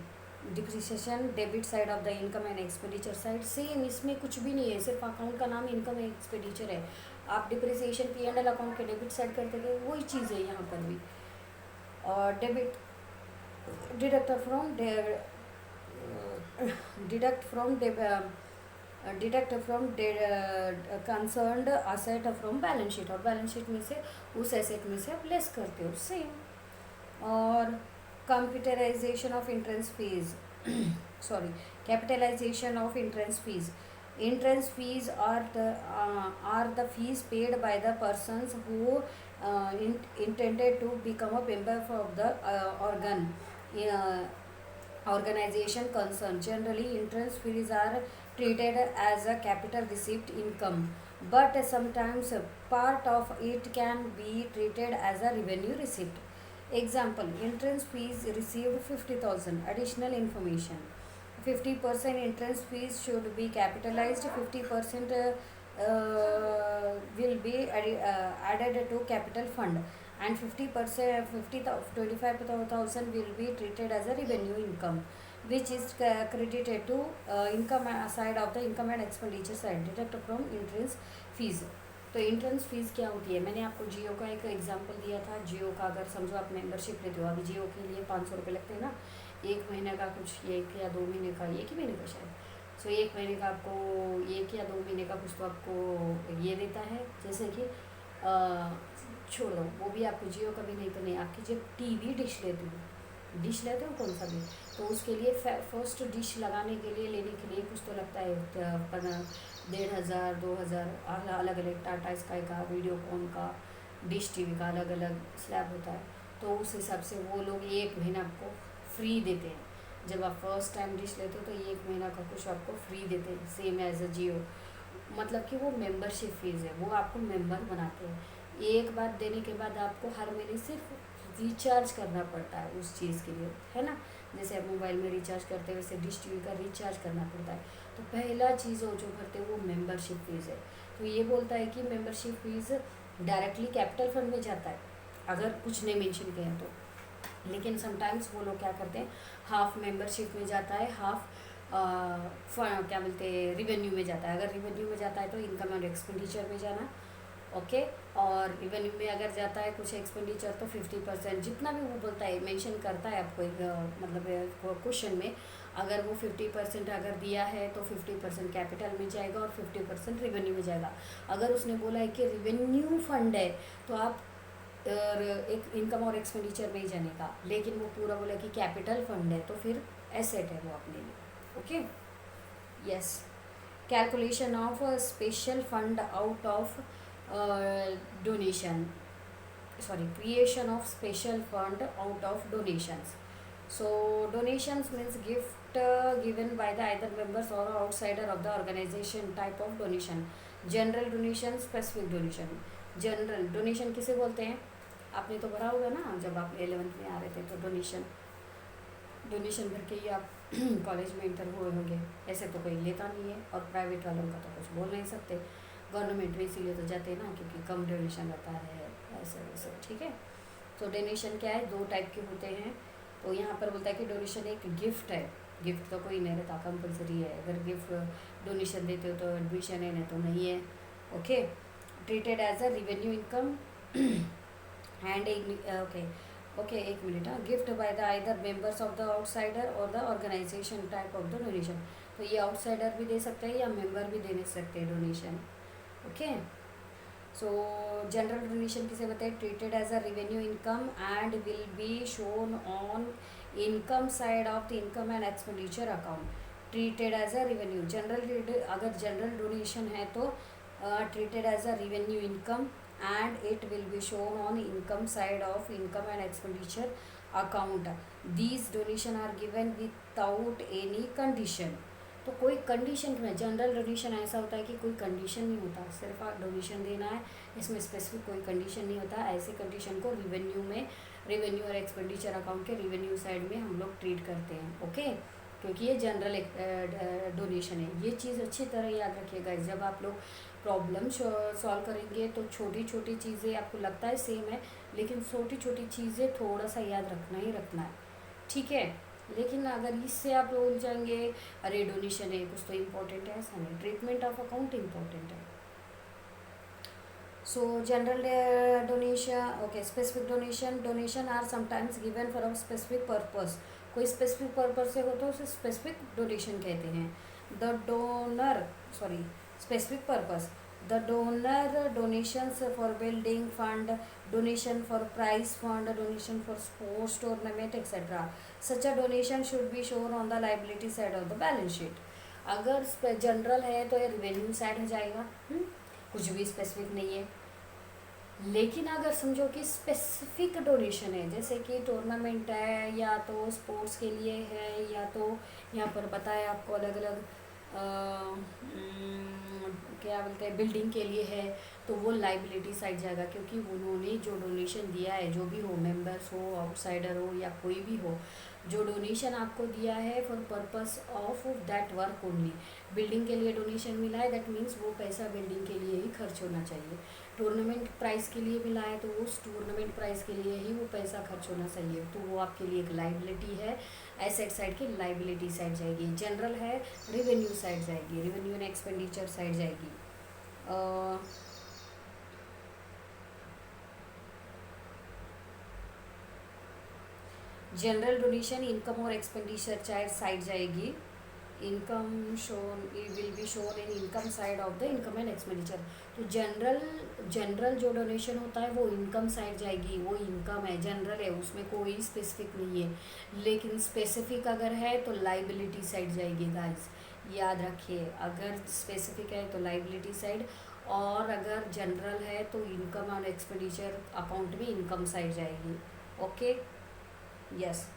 debit side of the income and expenditure side, same, इसमें कुछ भी नहीं है, सिर्फ अकाउंट का नाम इनकम एंड एक्सपेंडिचर है। आप डिप्रिसिएशन P&L अकाउंट के डेबिट साइड करते थे, वही चीज़ है यहाँ पर भी। और debit, deduct from concerned asset from balance sheet, और बैलेंस शीट में से उस एसेट में से आप लेस करते हो, सेम। और computerisation of entrance fees sorry capitalisation of entrance fees, entrance fees are the fees paid by the persons who intended to become a member of the organization concerned. Generally, entrance fees are treated as a capital receipt income, but sometimes part of it can be treated as a revenue receipt. Example, entrance fees received 50,000. Additional information, 50% entrance fees should be capitalized, 50% will be added to capital fund, and 50%, 25,000 will be treated as a revenue income, which is credited to income side of the income and expenditure side, deduct from entrance fees. तो entrance fees क्या होती है? मैंने आपको जियो का एक example दिया था। जियो का अगर समझो आप मेंबरशिप लेते हो, अभी जियो के लिए 500 रुपये लगते हैं ना, 1 महीने का, कुछ 1 या 2 महीने का, 1 ही महीने का शायद। सो 1 महीने का आपको 1 या 2 महीने का कुछ तो आपको ये देता है, जैसे कि छोड़ दो वो भी, आपको जियो का भी नहीं तो नहीं, आपकी जब TV डिश लेते हो कौन सा भी, तो उसके लिए फर्स्ट डिश लगाने के लिए, लेने के लिए कुछ तो लगता है 1,500 2,000, अलग अलग टाटा स्काई का, वीडियोकॉन का, डिश TV का अलग अलग स्लैब होता है। तो उस हिसाब से वो लोग 1 महीना आपको फ्री देते हैं। जब आप फर्स्ट टाइम डिश लेते हो तो 1 महीना का कुछ आपको फ्री देते हैं, सेम एज अ जियो। मतलब कि वो मेंबरशिप फीस है, वो आपको मेंबर बनाते हैं। एक बार देने के बाद आपको हर महीने सिर्फ रिचार्ज करना पड़ता है उस चीज़ के लिए, है ना। जैसे आप मोबाइल में रिचार्ज करते हैं, वैसे डिश TV का रिचार्ज करना पड़ता है। तो पहला चीज़ जो भरते हैं वो मेंबरशिप फीस है। तो ये बोलता है कि membership fees directly capital fund में जाता है, अगर कुछ नहीं मेंशन किया तो। लेकिन समटाइम्स वो लोग क्या करते हैं, हाफ मेंबरशिप में जाता है, हाफ क्या बोलते हैं रिवेन्यू में जाता है। अगर रिवेन्यू में जाता है तो इनकम और एक्सपेंडिचर में जाना, ओके। और रिवेन्यू में अगर जाता है कुछ एक्सपेंडिचर तो 50%, जितना भी वो बोलता है मेंशन करता है आपको एक मतलब क्वेश्चन में, अगर वो 50% अगर दिया है तो 50% कैपिटल में जाएगा और 50% रिवेन्यू में जाएगा। अगर उसने बोला है कि रिवेन्यू फंड है तो आप एक इनकम और एक्सपेंडिचर में ही जाने का, लेकिन वो पूरा बोला कि कैपिटल फंड है तो फिर एसेट है वो अपने लिए, okay. Yes, calculation of special fund out of donation, sorry, creation of special fund out of donations. So donations means gift given by the either members or outsider of the organization, type of donation, general donation, specific donation। General donation किसे बोलते हैं, आपने तो भरा होगा ना जब आप 11th में आ रहे थे, तो डोनेशन भर के ही आप कॉलेज में इंटर हुए होंगे। ऐसे तो कोई लेता नहीं है, और प्राइवेट वालों का तो कुछ बोल नहीं सकते, गवर्नमेंट में इसीलिए तो जाते हैं ना, क्योंकि कम डोनेशन रहता है, ऐसे वैसे, ठीक है। तो डोनेशन क्या है, 2 टाइप के होते हैं। तो यहाँ पर बोलता है कि डोनेशन एक गिफ्ट है, गिफ्ट तो कोई नहीं रहता, कंपलसरी है। अगर गिफ्ट डोनेशन देते हो तो एडमिशन है, नहीं तो नहीं है, okay. Treated as a revenue income and okay एक minute, gift by the either members of the outsider और the organization, type of the donation. तो ये आउटसाइडर भी दे सकते हैं या मेंबर भी दे सकते हैं donation, okay. So general donation किसे बताए, treated as a revenue income and will be shown on income side of the income and expenditure account. Treated as a revenue, general अगर जनरल डोनेशन है तो treated as a revenue income and it will be shown on income side of income and expenditure account. These donation are given without any condition। तो कोई condition में, general donation ऐसा होता है कि कोई कंडीशन नहीं होता, सिर्फ आप डोनेशन देना है, इसमें स्पेसिफिक कोई कंडीशन नहीं होता। ऐसे कंडीशन को रिवेन्यू और एक्सपेंडिचर अकाउंट के रिवेन्यू साइड में हम लोग ट्रीट करते हैं, ओके। क्योंकि ये जनरल डोनेशन है, ये चीज़ अच्छी तरह याद रखिएगा। जब आप लोग प्रॉब्लम सॉल्व करेंगे तो छोटी छोटी चीज़ें आपको लगता है सेम है, लेकिन छोटी छोटी चीज़ें थोड़ा सा याद रखना ही रखना है, ठीक है। लेकिन अगर इससे आप बोल जाएंगे अरे डोनेशन है कुछ तो इम्पोर्टेंट है, ऐसा नहीं, ट्रीटमेंट ऑफ अकाउंट इम्पोर्टेंट है। So general donation, okay. Specific donation are sometimes given for a specific purpose. कोई स्पेसिफिक पर्पस से हो तो उसे स्पेसिफिक डोनेशन कहते हैं। The donor, sorry, specific purpose, the donor donations for building fund, donation for prize fund, donation for sports tournament, etc. such a donation should be shown on the liability side of the balance sheet। अगर general है तो ये revenue side हो जाएगा, कुछ भी specific नहीं है। लेकिन अगर समझो कि स्पेसिफिक डोनेशन है, जैसे कि टूर्नामेंट है या तो स्पोर्ट्स के लिए है, या तो यहाँ पर बताया आपको अलग अलग क्या बोलते हैं बिल्डिंग के लिए है, तो वो लाइबिलिटी साइड जाएगा, क्योंकि उन्होंने जो डोनेशन दिया है, जो भी हो, मेंबर्स हो, आउटसाइडर हो या कोई भी हो, जो डोनेशन आपको दिया है for purpose of that work only. Building के लिए डोनेशन मिला है, दैट मीन्स वो पैसा बिल्डिंग के लिए ही खर्च होना चाहिए। टूर्नामेंट प्राइस के लिए मिला है तो उस टूर्नामेंट प्राइस के लिए ही वो पैसा खर्च होना चाहिए, तो वो आपके लिए एक लाइबिलिटी है, एसेट साइड की लाइबिलिटी साइड जाएगी। जनरल है रिवेन्यू साइड जाएगी, रिवेन्यू एंड एक्सपेंडिचर साइड जाएगी। जनरल डोनेशन इनकम और एक्सपेंडिचर साइड जाएगी। Income shown will be shown in income side of the income and expenditure. तो जनरल जो डोनेशन होता है वो इनकम साइड जाएगी, वो इनकम है, जनरल है, उसमें कोई स्पेसिफिक नहीं है। लेकिन स्पेसिफिक अगर है तो लाइबिलिटी साइड जाएगी गाइस, याद रखिए। अगर स्पेसिफिक है तो लाइबिलिटी साइड, और अगर जनरल है तो इनकम और एक्सपेंडिचर अकाउंट में इनकम साइड जाएगी, okay. Yes,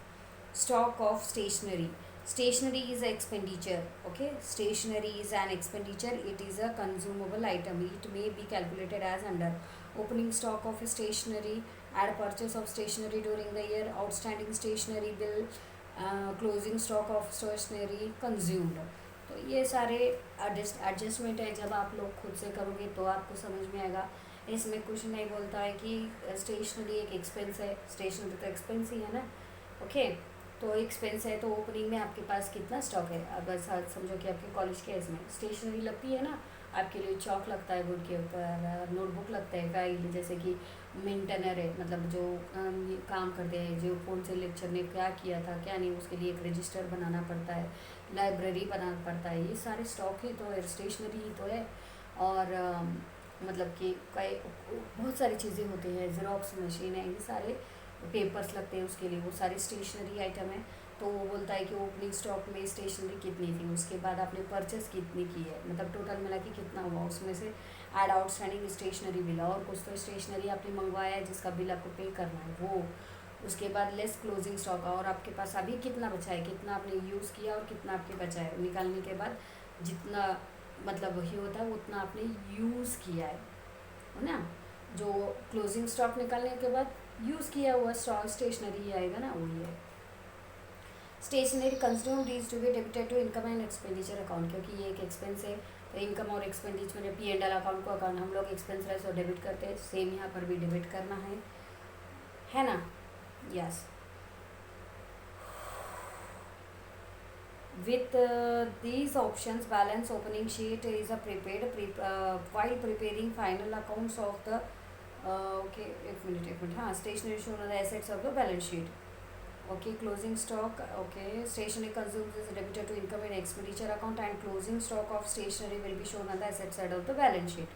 stock of stationery. Stationery is an expenditure, okay. Stationery is an expenditure, it is a consumable item, it may be calculated as under opening stock of stationery, add purchase of stationery during the year, outstanding stationery bill, closing stock of stationery consumed। तो ये सारे adjustment है, जब आप लोग खुद से करोगे तो आपको समझ में आएगा इसमें कुछ नहीं बोलता है कि स्टेशनरी एक एक्सपेंस है, स्टेशनरी तो एक्सपेंस ही है ना। ओके, तो एक्सपेंस है तो ओपनिंग में आपके पास कितना स्टॉक है। अब ऐसा समझो कि आपके कॉलेज के इसमें स्टेशनरी लगती है ना, आपके लिए चौक लगता है बोर्ड के ऊपर, नोटबुक लगता है, फाइल जैसे कि मेंटेनर है, मतलब जो ये काम करते हैं, जो कौन से लेक्चर ने क्या किया था क्या नहीं, उसके लिए एक रजिस्टर बनाना पड़ता है, लाइब्रेरी बनाना पड़ता है, ये सारे स्टॉक ही तो है, स्टेशनरी ही तो है। और मतलब कि कई बहुत सारी चीज़ें होती हैं, ज़ेरॉक्स मशीन है, ये सारे पेपर्स लगते हैं उसके लिए, वो सारी स्टेशनरी आइटम है। तो वो बोलता है कि ओपनिंग स्टॉक में स्टेशनरी कितनी थी, उसके बाद आपने परचेस कितनी की है, मतलब टोटल मिला के कितना हुआ, उसमें से ऐड आउटस्टैंडिंग स्टेशनरी बिल, और कुछ तो स्टेशनरी आपने मंगवाया है जिसका बिल आपको पे करना है वो, उसके बाद लेस क्लोजिंग स्टॉक, और आपके पास अभी कितना बचा है, कितना आपने यूज़ किया और कितना आपके बचा है, निकालने के बाद जितना मतलब वही होता है उतना आपने यूज़ किया है ना। जो क्लोजिंग स्टॉक निकालने के बाद यूज़ किया हुआ स्टॉक स्टेशनरी आएगा ना, वही है। Stationery consumed is to be debited to income and expenditure account, क्योंकि ये एक एक्सपेंस है तो इनकम और एक्सपेंडिचर में P&L अकाउंट को अकाउंट हम लोग एक्सपेंस रहे सो डेबिट करते हैं, सेम यहाँ पर भी डेबिट करना है ना। Yes, with these options balance opening sheet is a while preparing final accounts of the okay एक मिनट हाँ, stationery shown on the assets of the balance sheet. Okay, closing stock, okay, stationery consumed is debited to income and expenditure account and closing stock of stationery will be shown on the asset side of the balance sheet.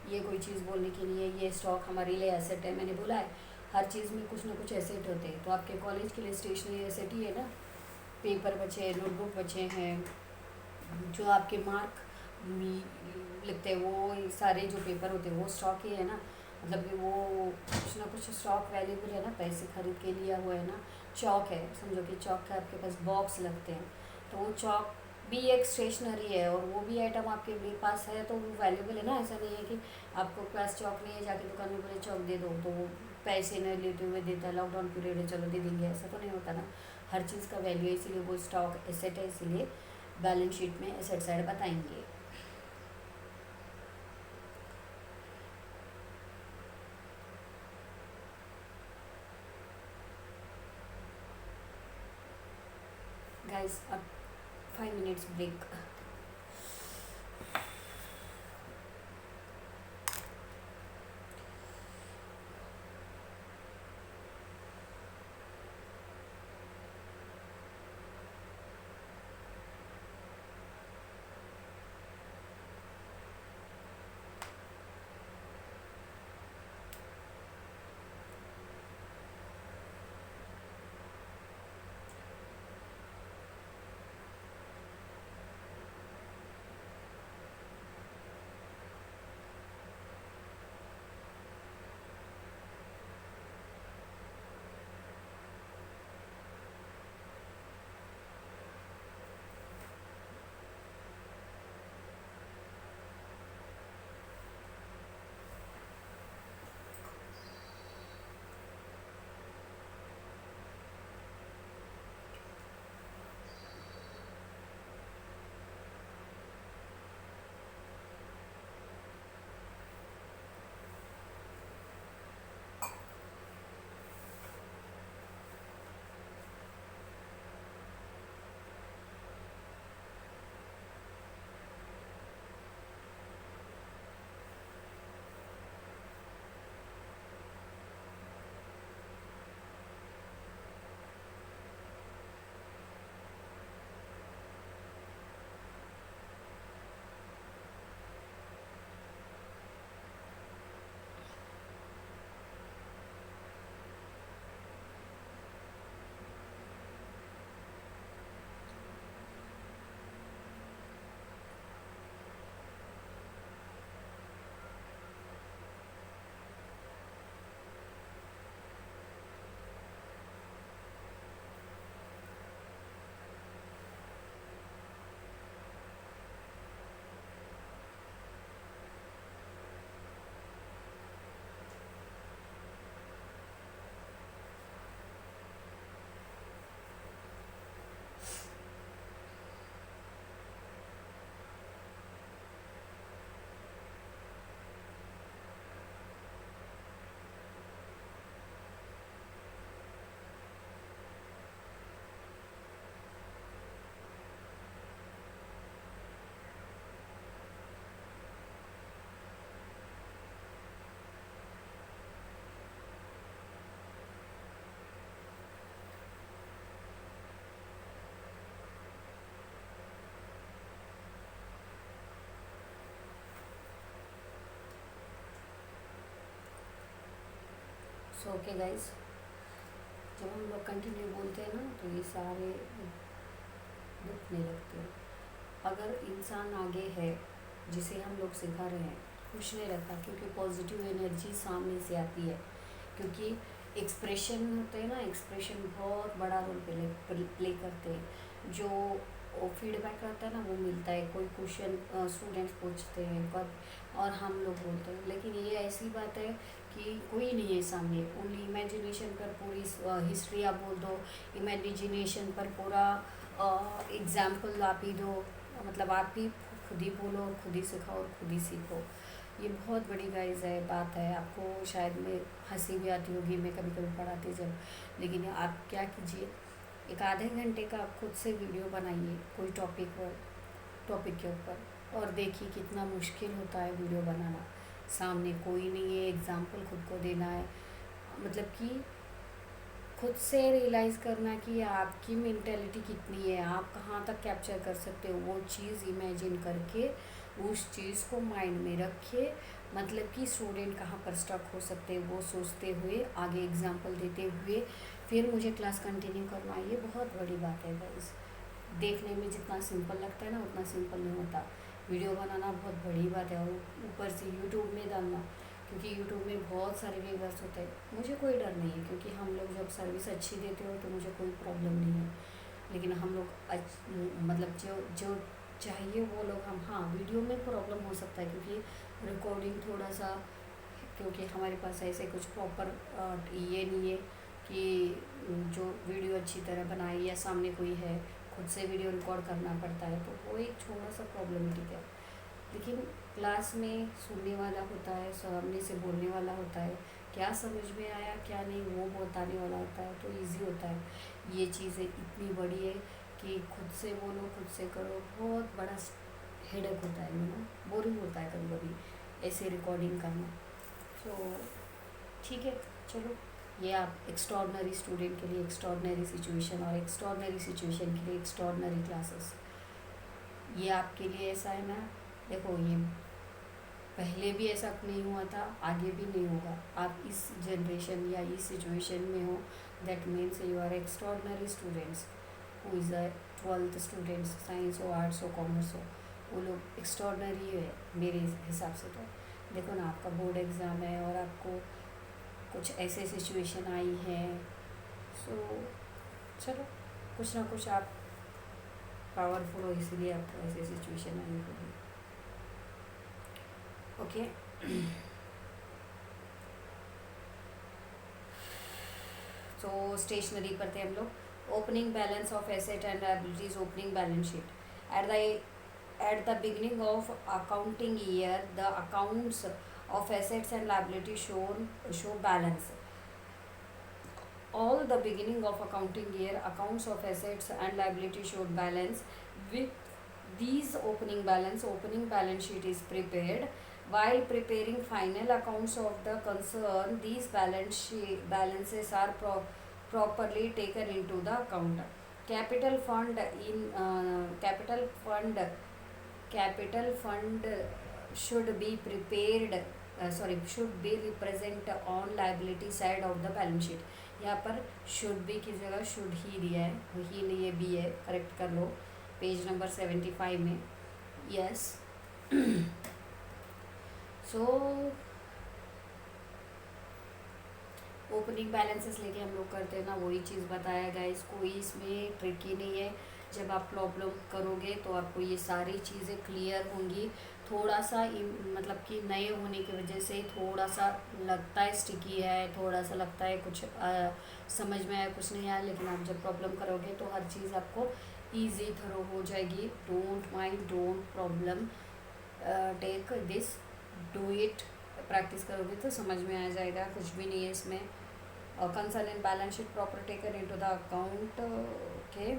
ये कोई चीज़ बोलने के लिए, ये stock हमारे लिए asset है, मैंने बोला है हर चीज़ में कुछ ना कुछ एसेट होते हैं, तो आपके कॉलेज के लिए स्टेशनरी एसेट ही है ना, पेपर बचे हैं, नोटबुक बचे हैं, जो आपके मार्क लिखते हैं वो सारे जो पेपर होते हैं वो स्टॉक ही है ना, मतलब कि वो कुछ ना कुछ स्टॉक वैल्यूबल है ना, पैसे खरीद के लिया हुआ है ना। चौक है, समझो कि चौक का आपके पास बॉक्स लगते हैं, तो वो चौक भी एक स्टेशनरी है और वो भी आइटम आपके पास है तो वो वैल्यूबल है ना। ऐसा नहीं है कि आपको पास चौक नहीं है, जाके दुकान में बोले चौक दे दो तो वो पैसे नहीं लेते हुए देता है, लॉकडाउन पीरियड है चलो दे देंगे, ऐसा तो नहीं होता ना। हर चीज़ का वैल्यू है, इसीलिए वो स्टॉक एसेट है, इसीलिए बैलेंस शीट में एसेट साइड बताएंगे। गाइस अब 5 minutes break. So okay guys, जब हम लोग कंटिन्यू बोलते हैं ना तो ये सारे दुखने लगते हैं। अगर इंसान आगे है जिसे हम लोग सिखा रहे हैं, खुश नहीं रहता, क्योंकि पॉजिटिव एनर्जी सामने से आती है। क्योंकि एक्सप्रेशन होते हैं ना, एक्सप्रेशन बहुत बड़ा रोल प्ले करते हैं। जो फीडबैक रहता है ना वो मिलता है। कोई क्वेश्चन स्टूडेंट्स पूछते हैं कब और हम लोग बोलते हैं, लेकिन ये ऐसी बात है कि कोई नहीं है सामने। ओनली इमेजिनेशन पर पूरी हिस्ट्री आप बोल दो, इमेजिनेशन पर पूरा एग्जाम्पल आप ही दो, मतलब आप ही खुद ही बोलो और खुद ही सिखाओ और खुद ही सीखो। ये बहुत बड़ी गाइज है, बात है। आपको शायद में हंसी भी आती होगी, मैं कभी कभी पढ़ाती जब, लेकिन आप क्या कीजिए, एक आधे घंटे का आप खुद से वीडियो बनाइए कोई टॉपिक के ऊपर, और देखिए कितना मुश्किल होता है वीडियो बनाना। सामने कोई नहीं है, एग्जाम्पल खुद को देना है, मतलब कि खुद से रियलाइज़ करना कि आपकी मेंटेलिटी कितनी है, आप कहाँ तक कैप्चर कर सकते हो। वो चीज़ इमेजिन करके उस चीज़ को माइंड में रखिए, मतलब कि स्टूडेंट कहाँ पर स्टक हो सकते हैं वो सोचते हुए, आगे एग्जांपल देते हुए फिर मुझे क्लास कंटिन्यू करना। ये बहुत बड़ी बात है गाइस। देखने में जितना सिंपल लगता है ना उतना सिंपल नहीं होता। वीडियो बनाना बहुत बड़ी बात है, और ऊपर से यूट्यूब में डालना, क्योंकि यूट्यूब में बहुत सारे व्यूअर्स होते हैं। मुझे कोई डर नहीं है, क्योंकि हम लोग जब सर्विस अच्छी देते हो तो मुझे कोई प्रॉब्लम नहीं है। लेकिन हम लोग मतलब जो जो चाहिए वो लोग हम, हाँ वीडियो में प्रॉब्लम हो सकता है, क्योंकि रिकॉर्डिंग थोड़ा सा, क्योंकि हमारे पास ऐसे कुछ प्रॉपर ये नहीं है कि जो वीडियो अच्छी तरह बनाए, या सामने कोई है, खुद से वीडियो रिकॉर्ड करना पड़ता है, तो वो एक थोड़ा सा प्रॉब्लमेटिक है। लेकिन क्लास में सुनने वाला होता है, सामने से बोलने वाला होता है, क्या समझ में आया क्या नहीं वो बताने वाला होता है, तो इजी होता है। ये चीज़ें इतनी बड़ी है कि खुद से बोलो खुद से करो, बहुत बड़ा हेडेक होता है, बोरिंग होता है कभी कभी ऐसे रिकॉर्डिंग करना। तो ठीक है, चलो, ये आप एक्स्ट्रॉर्डनरी स्टूडेंट के लिए एक्स्ट्रॉर्डनरी सिचुएशन, और एक्स्ट्रॉर्डनरी सिचुएशन के लिए एक्स्ट्रॉर्डनरी क्लासेस, ये आपके लिए ऐसा है ना। देखो, ये पहले भी ऐसा नहीं हुआ था, आगे भी नहीं होगा। आप इस जनरेशन या इस सिचुएशन में हो, that means you are extraordinary students. Who is a 12th students, science हो, आर्ट्स हो, कॉमर्स हो, वो लोग एक्स्ट्रॉर्डनरी है मेरे हिसाब से। तो देखो ना, आपका बोर्ड एग्ज़ाम है और आपको कुछ ऐसे सिचुएशन आई है, सो चलो, कुछ ना कुछ आप पावरफुल हो, इसीलिए आपको ऐसे सिचुएशन आई होगी। ओके तो स्टेशनरी पर थे हम लोग। Opening balance of asset and liabilities, opening balance sheet. At the beginning of accounting year the accounts of assets and liability show balance. All the beginning of accounting year, accounts of assets and liability showed balance. With these opening balance sheet is prepared. While preparing final accounts of the concern, these balances are properly taken into the account. Capital fund in capital fund should be represent on liability side of the balance sheet. यहाँ पर should be की जगह should he दिया है, ही नहीं है, B है, correct कर लो पेज नंबर 75 में। यस सो ओपनिंग बैलेंसेस लेके हम लोग करते हैं ना, वही चीज़ बताया गाइस। कोई इसमें ट्रिकी नहीं है। जब आप प्रॉब्लम करोगे तो आपको ये सारी चीज़ें क्लियर होंगी। थोड़ा सा मतलब कि नए होने की वजह से थोड़ा सा लगता है स्टिकी है, थोड़ा सा लगता है कुछ समझ में आया कुछ नहीं आया, लेकिन आप जब प्रॉब्लम करोगे तो हर चीज़ आपको ईजी थरो हो जाएगी। Don't mind, don't problem, take this, do it. Practice करोगे तो समझ में आ जाएगा, कुछ भी नहीं है इसमें। Concern in balance sheet proper taken into the account. Okay,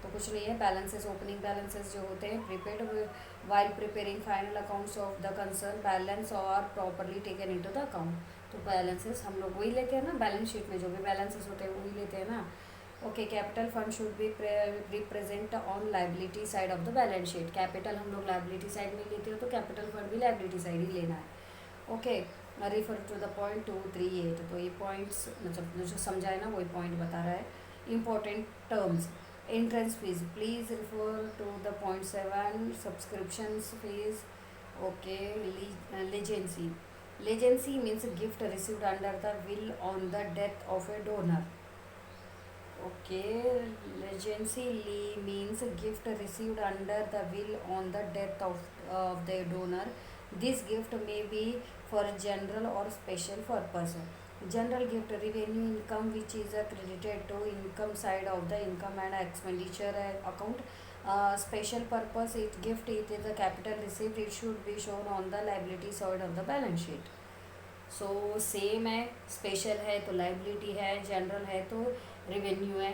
तो कुछ नहीं है। बैलेंसेस, ओपनिंग बैलेंसेस जो होते हैं, prepared while preparing final accounts of the concern balance और properly taken into the account. तो बैलेंसेस हम लोग वही लेते हैं ना, बैलेंस शीट में जो भी बैलेंसेस होते हैं वही लेते हैं ना। Okay, capital fund should be represent on liability side of the balance sheet. Capital हम लोग लाइबिलिटी साइड में लेते हो तो कैपिटल फंड भी लाइबिलिटी साइड ही लेना है। Okay, refer to the point 238। तो ये पॉइंट्स मतलब जो समझा है ना वही पॉइंट बता रहा है। Important terms, entrance fees, please refer to the point 7। Subscription fees, okay. Legacy, legacy means gift received under the will on the death of a donor, okay. Legacy means gift received under the will on the death of the donor. This gift may be for general or special purpose. General gift, revenue income which is credited to income side of the income and expenditure account. Special purpose, it gift, it is a capital received, it should be shown on the liability side of the balance sheet. So same है, special है तो liability है, general है तो revenue है।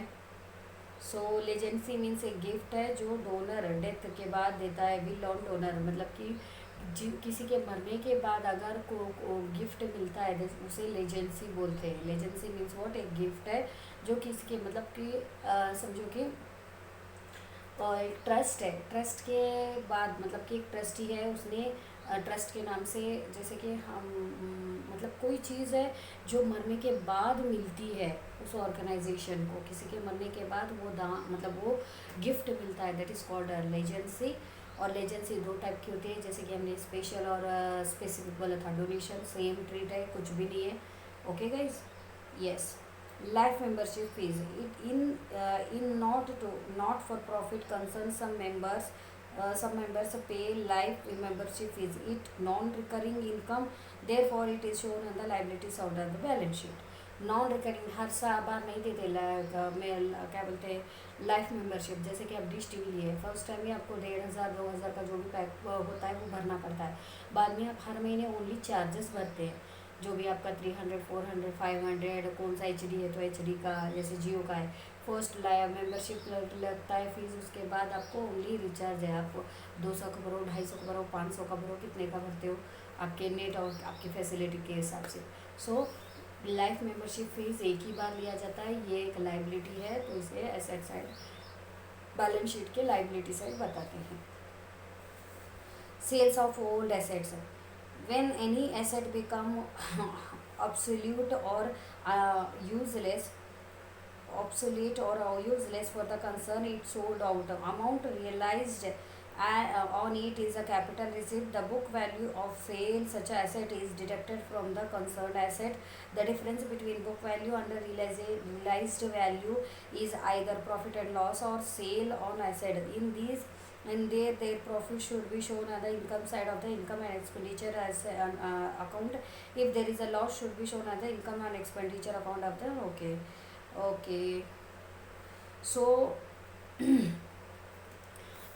सो लेजेंसी means एक gift है जो डोनर डेथ के बाद देता है। विल ऑन डोनर मतलब कि किसी के मरने के बाद अगर को गिफ्ट मिलता है उसे लेजेंसी बोलते हैं। लेजेंसी मीन्स व्हाट, एक गिफ्ट है जो किसी के मतलब कि समझो कि एक ट्रस्ट है, ट्रस्ट के बाद मतलब कि एक ट्रस्टी है, उसने ट्रस्ट के नाम से, जैसे कि हम मतलब कोई चीज़ है जो मरने के बाद मिलती है उस ऑर्गेनाइजेशन को, किसी के मरने के बाद वो दान मतलब वो गिफ्ट मिलता है, दैट इज़ कॉल्ड लेजेंसी। और लेजेंसी दो टाइप की होती है, जैसे कि हमने स्पेशल और स्पेसिफिक बोला था। डोनेशन सेम ट्रीट है, कुछ भी नहीं है। Okay guys, yes. Life membership fees, it in not for profit concern, some members pay life membership fees, it non recurring income, therefore it is shown on the liabilities of the balance sheet. Non recurring हर बार नहीं देते क्या बोलते हैं life membership. जैसे कि आप डिश टीवी लिए, फर्स्ट टाइम में आपको 1500 2000 का जो भी पैक होता है वो भरना पड़ता है। बाद में आप हर महीने ओनली चार्जेस भरते हैं, जो भी आपका 300 400 500, कौन सा एच डी है तो एच डी का, जैसे जियो का है फर्स्ट मेंबरशिप लगता है फीस, उसके बाद आपको ओनली रिचार्ज है। आप 200 का भरो, 250 का भरो, 500 का भरो, कितने का भरते हो आपके नेट और आपकी फैसिलिटी के हिसाब से। सो लाइफ मेंबरशिप फीस एक ही बार लिया जाता है, ये एक लाइबिलिटी है, तो इसे एसेट साइड बैलेंस शीट के लाइबिलिटी साइड बताते हैं। Sales of old assets, when any asset become obsolete or useless obsolete or useless for the concern it sold out, amount realized on it is a capital receipt. The book value of sale such asset is deducted from the concerned asset. The difference between book value and the realized value is either profit and loss or sale on asset. In these and their profit should be shown on the income side of the income and expenditure as account. If there is a loss, should be shown on the income and expenditure account of the okay. So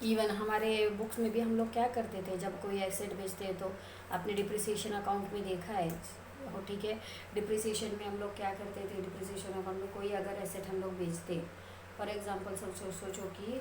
even हमारे books में भी हम लोग क्या करते थे, जब कोई एसेट बेचते हैं तो आपने डिप्रिसिएशन अकाउंट में देखा है हो, ठीक है। डिप्रिसिएशन में हम लोग क्या करते थे, डिप्रिसिएशन अकाउंट में कोई अगर एसेट हम लोग बेचते, फॉर एग्जांपल सोचो कि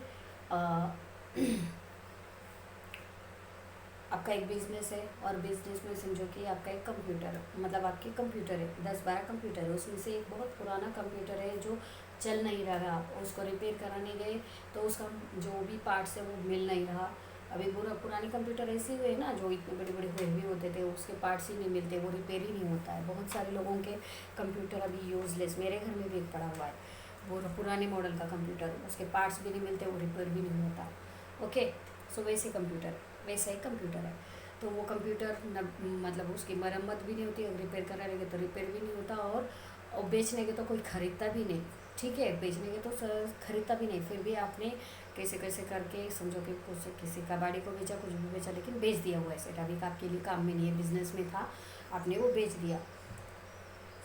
आपका एक बिजनेस है और बिजनेस में समझो कि आपका एक कंप्यूटर मतलब आपके कंप्यूटर है, 10-12 कंप्यूटर है, उसमें से एक बहुत पुराना कंप्यूटर है जो चल नहीं रहा, उसको रिपेयर कराने गए तो उसका जो भी पार्ट्स है वो मिल नहीं रहा। अभी पुरानी कंप्यूटर ऐसे हुए ना जो इतने बड़े बड़े हेवी होते थे, उसके पार्ट्स ही नहीं मिलते, वो रिपेयर ही नहीं होता है। बहुत सारे लोगों के कंप्यूटर अभी यूजलेस, मेरे घर में भी एक पड़ा हुआ है वो पुराने मॉडल का कंप्यूटर, उसके पार्ट्स भी नहीं मिलते, वो रिपेयर भी नहीं होता। ओके, सो वैसा ही कंप्यूटर है। तो वो कंप्यूटर मतलब उसकी मरम्मत भी नहीं होती, अगर रिपेयर कराने के तो रिपेयर भी नहीं होता, और बेचने के तो कोई ख़रीदता भी नहीं, ठीक है, बेचने के तो ख़रीदता भी नहीं। फिर भी आपने कैसे कैसे करके समझो कि कुछ किसी का बाड़ी को बेचा, कुछ भी बेचा, लेकिन बेच दिया वो एसेट। अभी आपके लिए काम में नहीं है, बिजनेस में था, आपने वो बेच दिया।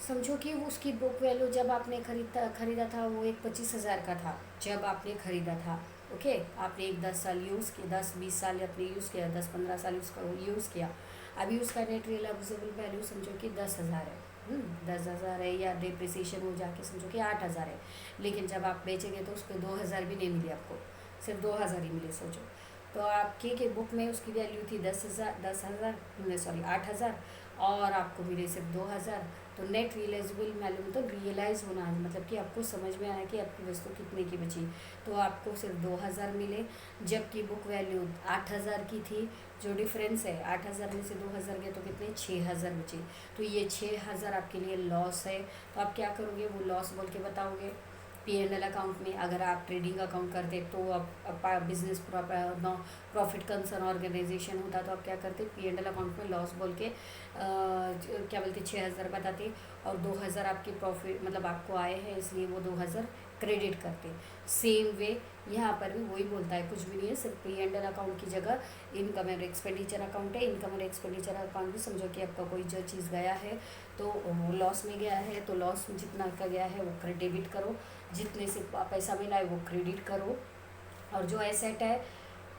समझो कि उसकी बुक वैल्यू जब आपने ख़रीदा था वो एक 25,000 का था जब आपने ख़रीदा था। ओके, आपने एक 10 साल यूज़ किया, 10-20 साल आपने यूज़ किया, 10-15 साल उसका यूज़ किया, अभी उसका नेट रियलाइजेबल वैल्यू समझो कि 10,000 है। 10,000 है, या डिप्रिसिएशन हो जाके समझो कि 8,000 है, लेकिन जब आप बेचेंगे तो उसके 2,000 भी नहीं मिले आपको, सिर्फ 2,000 ही मिले। सोचो तो आपकी के बुक में उसकी वैल्यू थी 10,000 8,000, और आपको मिले सिर्फ 2,000। तो नेट रियलाइजेबल वैल्यू मतलब रियलाइज़ होना, मतलब कि आपको समझ में आया कि आपकी वस्तु कितने की बची, तो आपको सिर्फ 2,000 मिले, जबकि बुक वैल्यू 8,000 की थी। जो डिफरेंस है 8,000 में से 2,000 गए तो कितने 6,000 बचे। तो ये 6,000 आपके लिए लॉस है। तो आप क्या करोगे, वो लॉस बोल के बताओगे P&L अकाउंट में। अगर आप ट्रेडिंग अकाउंट करते तो आप बिजनेस प्रॉफिट कंसर्न ऑर्गेनाइजेशन होता तो आप क्या करते, P&L अकाउंट में लॉस बोल के क्या बोलते 6,000 बताते, और 2,000 आपके प्रॉफिट मतलब आपको आए हैं इसलिए वो 2,000 क्रेडिट करते। सेम वे यहाँ पर भी वही बोलता है, कुछ भी नहीं है, सिर्फ P&L अकाउंट की जगह इनकम एंड एक्सपेंडिचर अकाउंट है। इनकम एंड एक्सपेंडिचर अकाउंट भी समझो कि आपका कोई जो चीज़ गया है तो वो लॉस में गया है, तो लॉस में जितना का गया है वो डेबिट करो, जितने से पैसा मिला है वो क्रेडिट करो। और जो एसेट है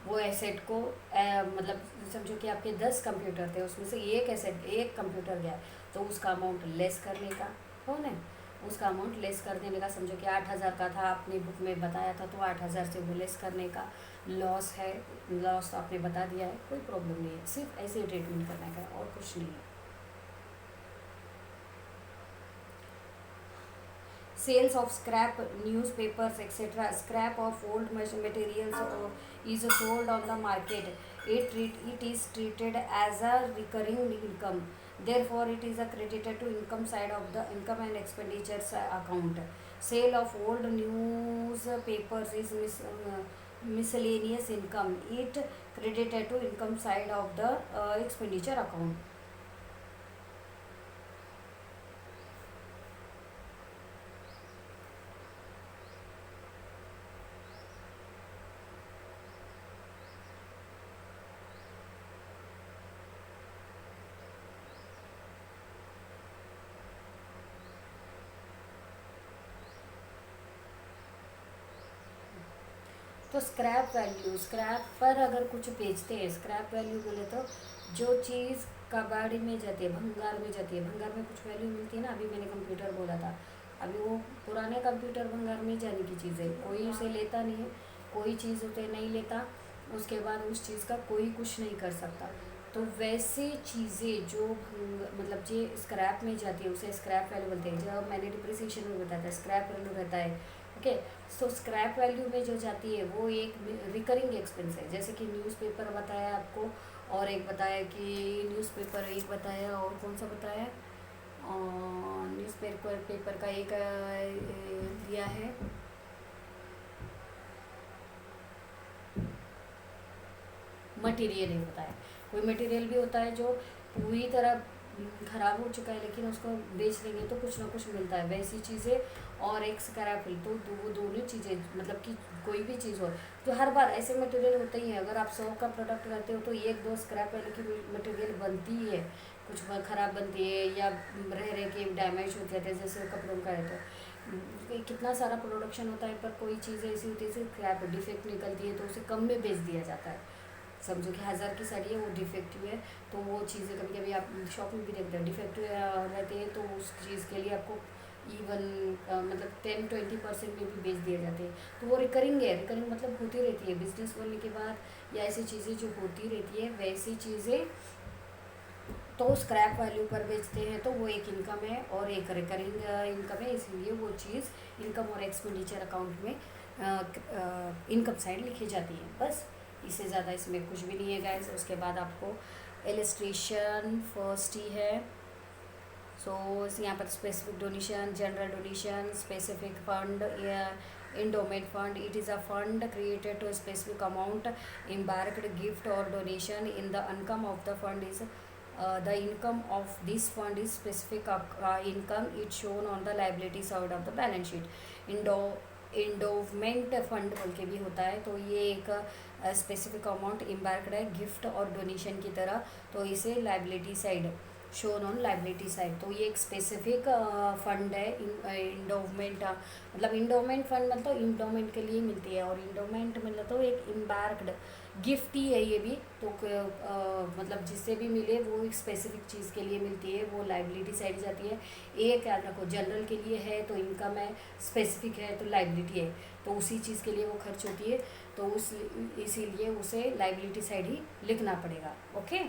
वो एसेट को मतलब समझो कि आपके 10 कंप्यूटर थे, उसमें से एक कंप्यूटर गया, तो उसका अमाउंट लेस करने का हो ना, उसका अमाउंट लेस कर देने का। समझो कि 8,000 का था, आपने बुक में बताया था, तो 8,000 से वो लेस करने का। लॉस है, लॉस तो आपने बता दिया है, कोई प्रॉब्लम नहीं है, सिर्फ ऐसे ही ट्रीटमेंट करने का और कुछ नहीं है। Sales of scrap newspapers etc. Scrap of old materials is sold on the market. It is treated as a recurring income. Therefore, it is credited to income side of the income and expenditures account. Sale of old newspapers is miscellaneous income. It credited to income side of the expenditure account. तो scrap value, scrap पर अगर कुछ बेचते हैं, scrap value बोले तो जो चीज़ कबाड़ी में जाती है, भंगार में जाती है, भंगार में कुछ वैल्यू मिलती है ना। अभी मैंने कंप्यूटर बोला था, अभी वो पुराने कंप्यूटर भंगार में जाने की चीज़ है, कोई उसे लेता नहीं है, कोई चीज़ उसे नहीं लेता, उसके बाद उस चीज़ का कोई कुछ नहीं कर सकता। तो वैसे चीज़ें जो मतलब जो स्क्रैप में जाती है उसे स्क्रैप वैल्यू बोलते हैं। जब मैंने डिप्रिसिएशन में बताया था स्क्रैप वैल्यू रहता है, ओके। सो स्क्रैप वैल्यू में जो जाती है वो एक रिकरिंग एक्सपेंस है, जैसे कि न्यूज़पेपर बताया आपको, और एक बताया कि न्यूज़पेपर एक बताया, और कौन सा बताया, न्यूज़पेपर पेपर का एक दिया है, मटेरियल ही होता है। कोई मटेरियल भी होता है जो पूरी तरह ख़राब हो चुका है लेकिन उसको बेच देंगे तो कुछ ना कुछ मिलता है, वैसी चीज़ें। और एक स्क्रैप तो वो दोनों चीज़ें मतलब कि कोई भी चीज़ हो तो हर बार ऐसे मटेरियल होते ही हैं। अगर आप 100 का प्रोडक्ट करते हो तो एक दो स्क्रैप वाले की मटेरियल बनती ही है, कुछ ख़राब बनती है या रह के डैमेज हो जाते हैं, जैसे कपड़ों का है तो कितना सारा प्रोडक्शन होता है, पर कोई चीज़ ऐसी होती है स्क्रैप डिफेक्ट निकलती है तो उसे कम में बेच दिया जाता है। समझो कि 1,000 की साड़ी है वो डिफेक्टिव है, तो वो चीज़ें कभी कभी आप शॉप में भी देखते हैं डिफेक्टिव रहते हैं, तो उस चीज़ के लिए आपको इवन मतलब 10-20% में भी बेच दिए जाते हैं। तो वो रिकरिंग है, रिकरिंग मतलब होती रहती है बिजनेस बनने के बाद, या ऐसी चीज़ें जो होती रहती है वैसी चीज़ें तो स्क्रैप वैल्यू पर बेचते हैं, तो वो एक इनकम है और एक रिकरिंग इनकम है, इसलिए वो चीज़ इनकम और एक्सपेंडिचर अकाउंट में इनकम साइड लिखी जाती है। बस इससे ज़्यादा इसमें कुछ भी नहीं है गाइस। उसके बाद आपको इलस्ट्रेशन फर्स्ट ही है। सो यहाँ पर specific donation, general donation, specific fund, endowment fund. It is a fund created to a specific amount embarked gift or donation in the income of the fund is the income of this fund is specific income. It's shown on the liability side of the balance sheet. Endowment fund बोल के भी होता है, तो ये एक specific amount embarked है gift और डोनेशन की तरह, तो इसे liability side shown on liability side. तो ये एक स्पेसिफिक फंड है इंडोवमेंट, मतलब इंडोवमेंट फंड मतलब इंडोवमेंट के लिए मिलती है, और इंडोवमेंट मतलब तो एक एम्बार्क्ड गिफ्ट ही है ये भी, तो मतलब जिससे भी मिले वो एक स्पेसिफिक चीज़ के लिए मिलती है, वो लाइबिलिटी साइड जाती है। एक याद रखो, जनरल के लिए है तो इनकम है, स्पेसिफिक है तो लाइबिलिटी है, तो उसी चीज़ के लिए वो खर्च होती है, तो उस इसीलिए उसे लाइबिलिटी साइड ही लिखना पड़ेगा। ओके,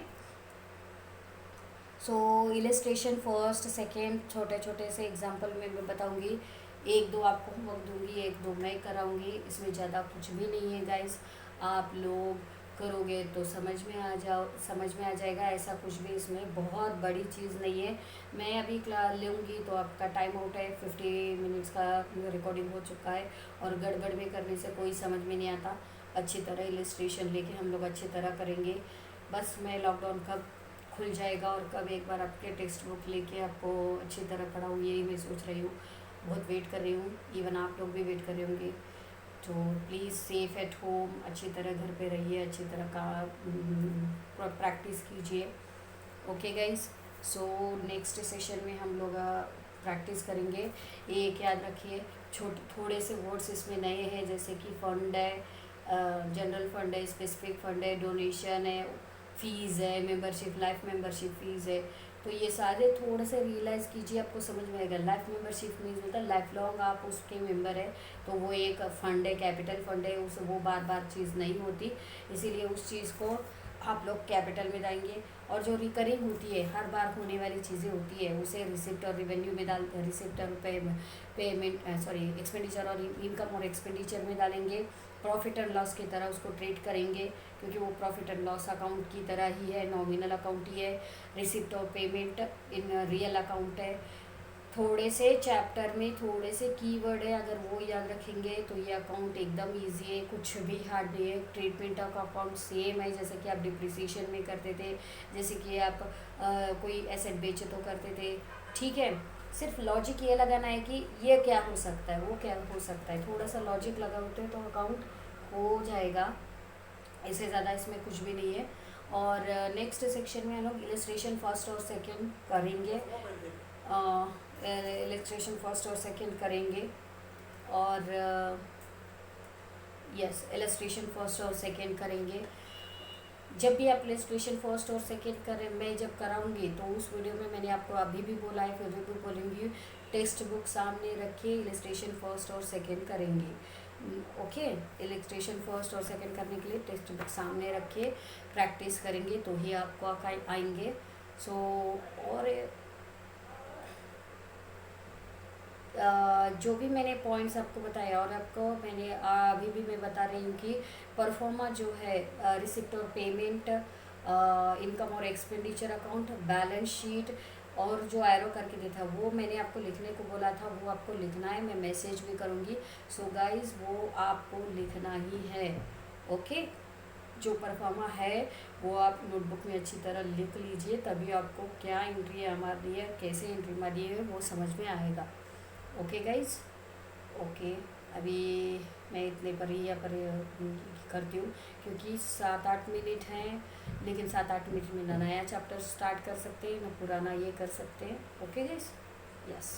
सो इलस्ट्रेशन फर्स्ट सेकेंड छोटे छोटे से एग्जांपल में मैं बताऊंगी, एक दो आपको होमवर्क दूंगी, एक दो मैं कराऊंगी, इसमें ज़्यादा कुछ भी नहीं है गाइस। आप लोग करोगे तो समझ में आ जाएगा, ऐसा कुछ भी इसमें बहुत बड़ी चीज़ नहीं है। मैं अभी क्लास लूँगी तो आपका टाइम आउट है, 50 मिनट्स का रिकॉर्डिंग हो चुका है, और गड़बड़ में करने से कोई समझ में नहीं आता। अच्छी तरह इलस्ट्रेशन लेके हम लोग अच्छी तरह करेंगे। बस मैं लॉकडाउन कब खुल जाएगा और कब एक बार आपके टेक्स्ट बुक लेके आपको अच्छी तरह पढ़ाऊँ, यही मैं सोच रही हूँ। बहुत वेट कर रही हूँ, इवन आप लोग भी वेट कर रहे होंगे। तो प्लीज़ सेफ़ एट होम, अच्छी तरह घर पे रहिए, अच्छी तरह का प्रैक्टिस कीजिए। Okay guys, so next session में हम लोग प्रैक्टिस करेंगे। एक याद रखिए, थोड़े से वर्ड्स इसमें नए हैं, जैसे कि फंड है, जनरल फंड है, स्पेसिफिक फंड है, डोनेशन है, फ़ीस है, मेंबरशिप, लाइफ मेंबरशिप फ़ीस है। तो ये सारे थोड़े से रियलाइज़ कीजिए, आपको समझ में आएगा। लाइफ मेंबरशिप मीन्स मतलब लाइफ लॉन्ग आप उसके मेंबर है, तो वो एक फ़ंड है, कैपिटल फ़ंड है, उस वो बार बार चीज़ नहीं होती, इसीलिए उस चीज़ को आप लोग कैपिटल में डालेंगे। और जो रिकरिंग होती है, हर बार होने वाली चीज़ें होती है, उसे रिसिप्ट और रिवेन्यू में रिसिप्ट और पेमेंट एक्सपेंडिचर और इनकम और एक्सपेंडिचर में डालेंगे। प्रॉफिट एंड लॉस की तरह उसको ट्रीट करेंगे, क्योंकि वो प्रॉफिट एंड लॉस अकाउंट की तरह ही है, नॉमिनल अकाउंट ही है। रिसिप्ट और पेमेंट इन रियल अकाउंट है। थोड़े से चैप्टर में थोड़े से कीवर्ड है, अगर वो याद रखेंगे तो ये अकाउंट एकदम इजी है, कुछ भी हार्ड नहीं है। ट्रीटमेंट ऑफ अकाउंट सेम है, जैसे कि आप डिप्रिसिएशन में करते थे, जैसे कि आप कोई एसेट बेचे तो करते थे, ठीक है। सिर्फ लॉजिक ये लगाना है कि ये क्या हो सकता है, वो क्या हो सकता है, थोड़ा सा लॉजिक लगा होते हैं तो अकाउंट हो जाएगा, इससे ज़्यादा इसमें कुछ भी नहीं है। और नेक्स्ट सेक्शन में हम लोग इलस्ट्रेशन फर्स्ट और सेकंड करेंगे, इलस्ट्रेशन फर्स्ट और सेकंड करेंगे। और यस, इलस्ट्रेशन फर्स्ट और सेकंड करेंगे। जब भी आप इलस्ट्रेशन फर्स्ट और सेकंड करें, मैं जब कराऊंगी तो उस वीडियो में मैंने आपको अभी भी बोला है, फिर भी बोलूँगी, टेक्स्ट बुक सामने रखिए, इलस्ट्रेशन फर्स्ट और सेकंड करेंगे। ओके, इलस्ट्रेशन फर्स्ट और सेकंड करने के लिए टेक्स्ट बुक सामने रखिए, प्रैक्टिस करेंगे तो ही आपको आएंगे। सो और जो भी मैंने पॉइंट्स आपको बताया, और आपको मैंने अभी भी मैं बता रही हूँ कि परफॉर्मा जो है, रिसिप्ट और पेमेंट, इनकम और एक्सपेंडिचर अकाउंट, बैलेंस शीट, और जो एरो करके दिया था वो मैंने आपको लिखने को बोला था, वो आपको लिखना है, मैं मैसेज भी करूँगी। सो गाइज, वो आपको लिखना ही है। ओके, जो परफॉर्मा है वो आप नोटबुक में अच्छी तरह लिख लीजिए, तभी आपको क्या एंट्री मारनी है, कैसे एंट्री मारनी है, वो समझ में आएगा। Okay guys, okay. अभी मैं इतने पर ही पर करती हूँ, क्योंकि 7-8 मिनट हैं, लेकिन 7-8 मिनट में ना नया चैप्टर स्टार्ट कर सकते हैं, ना पुराना ये कर सकते हैं। Okay guys, yes.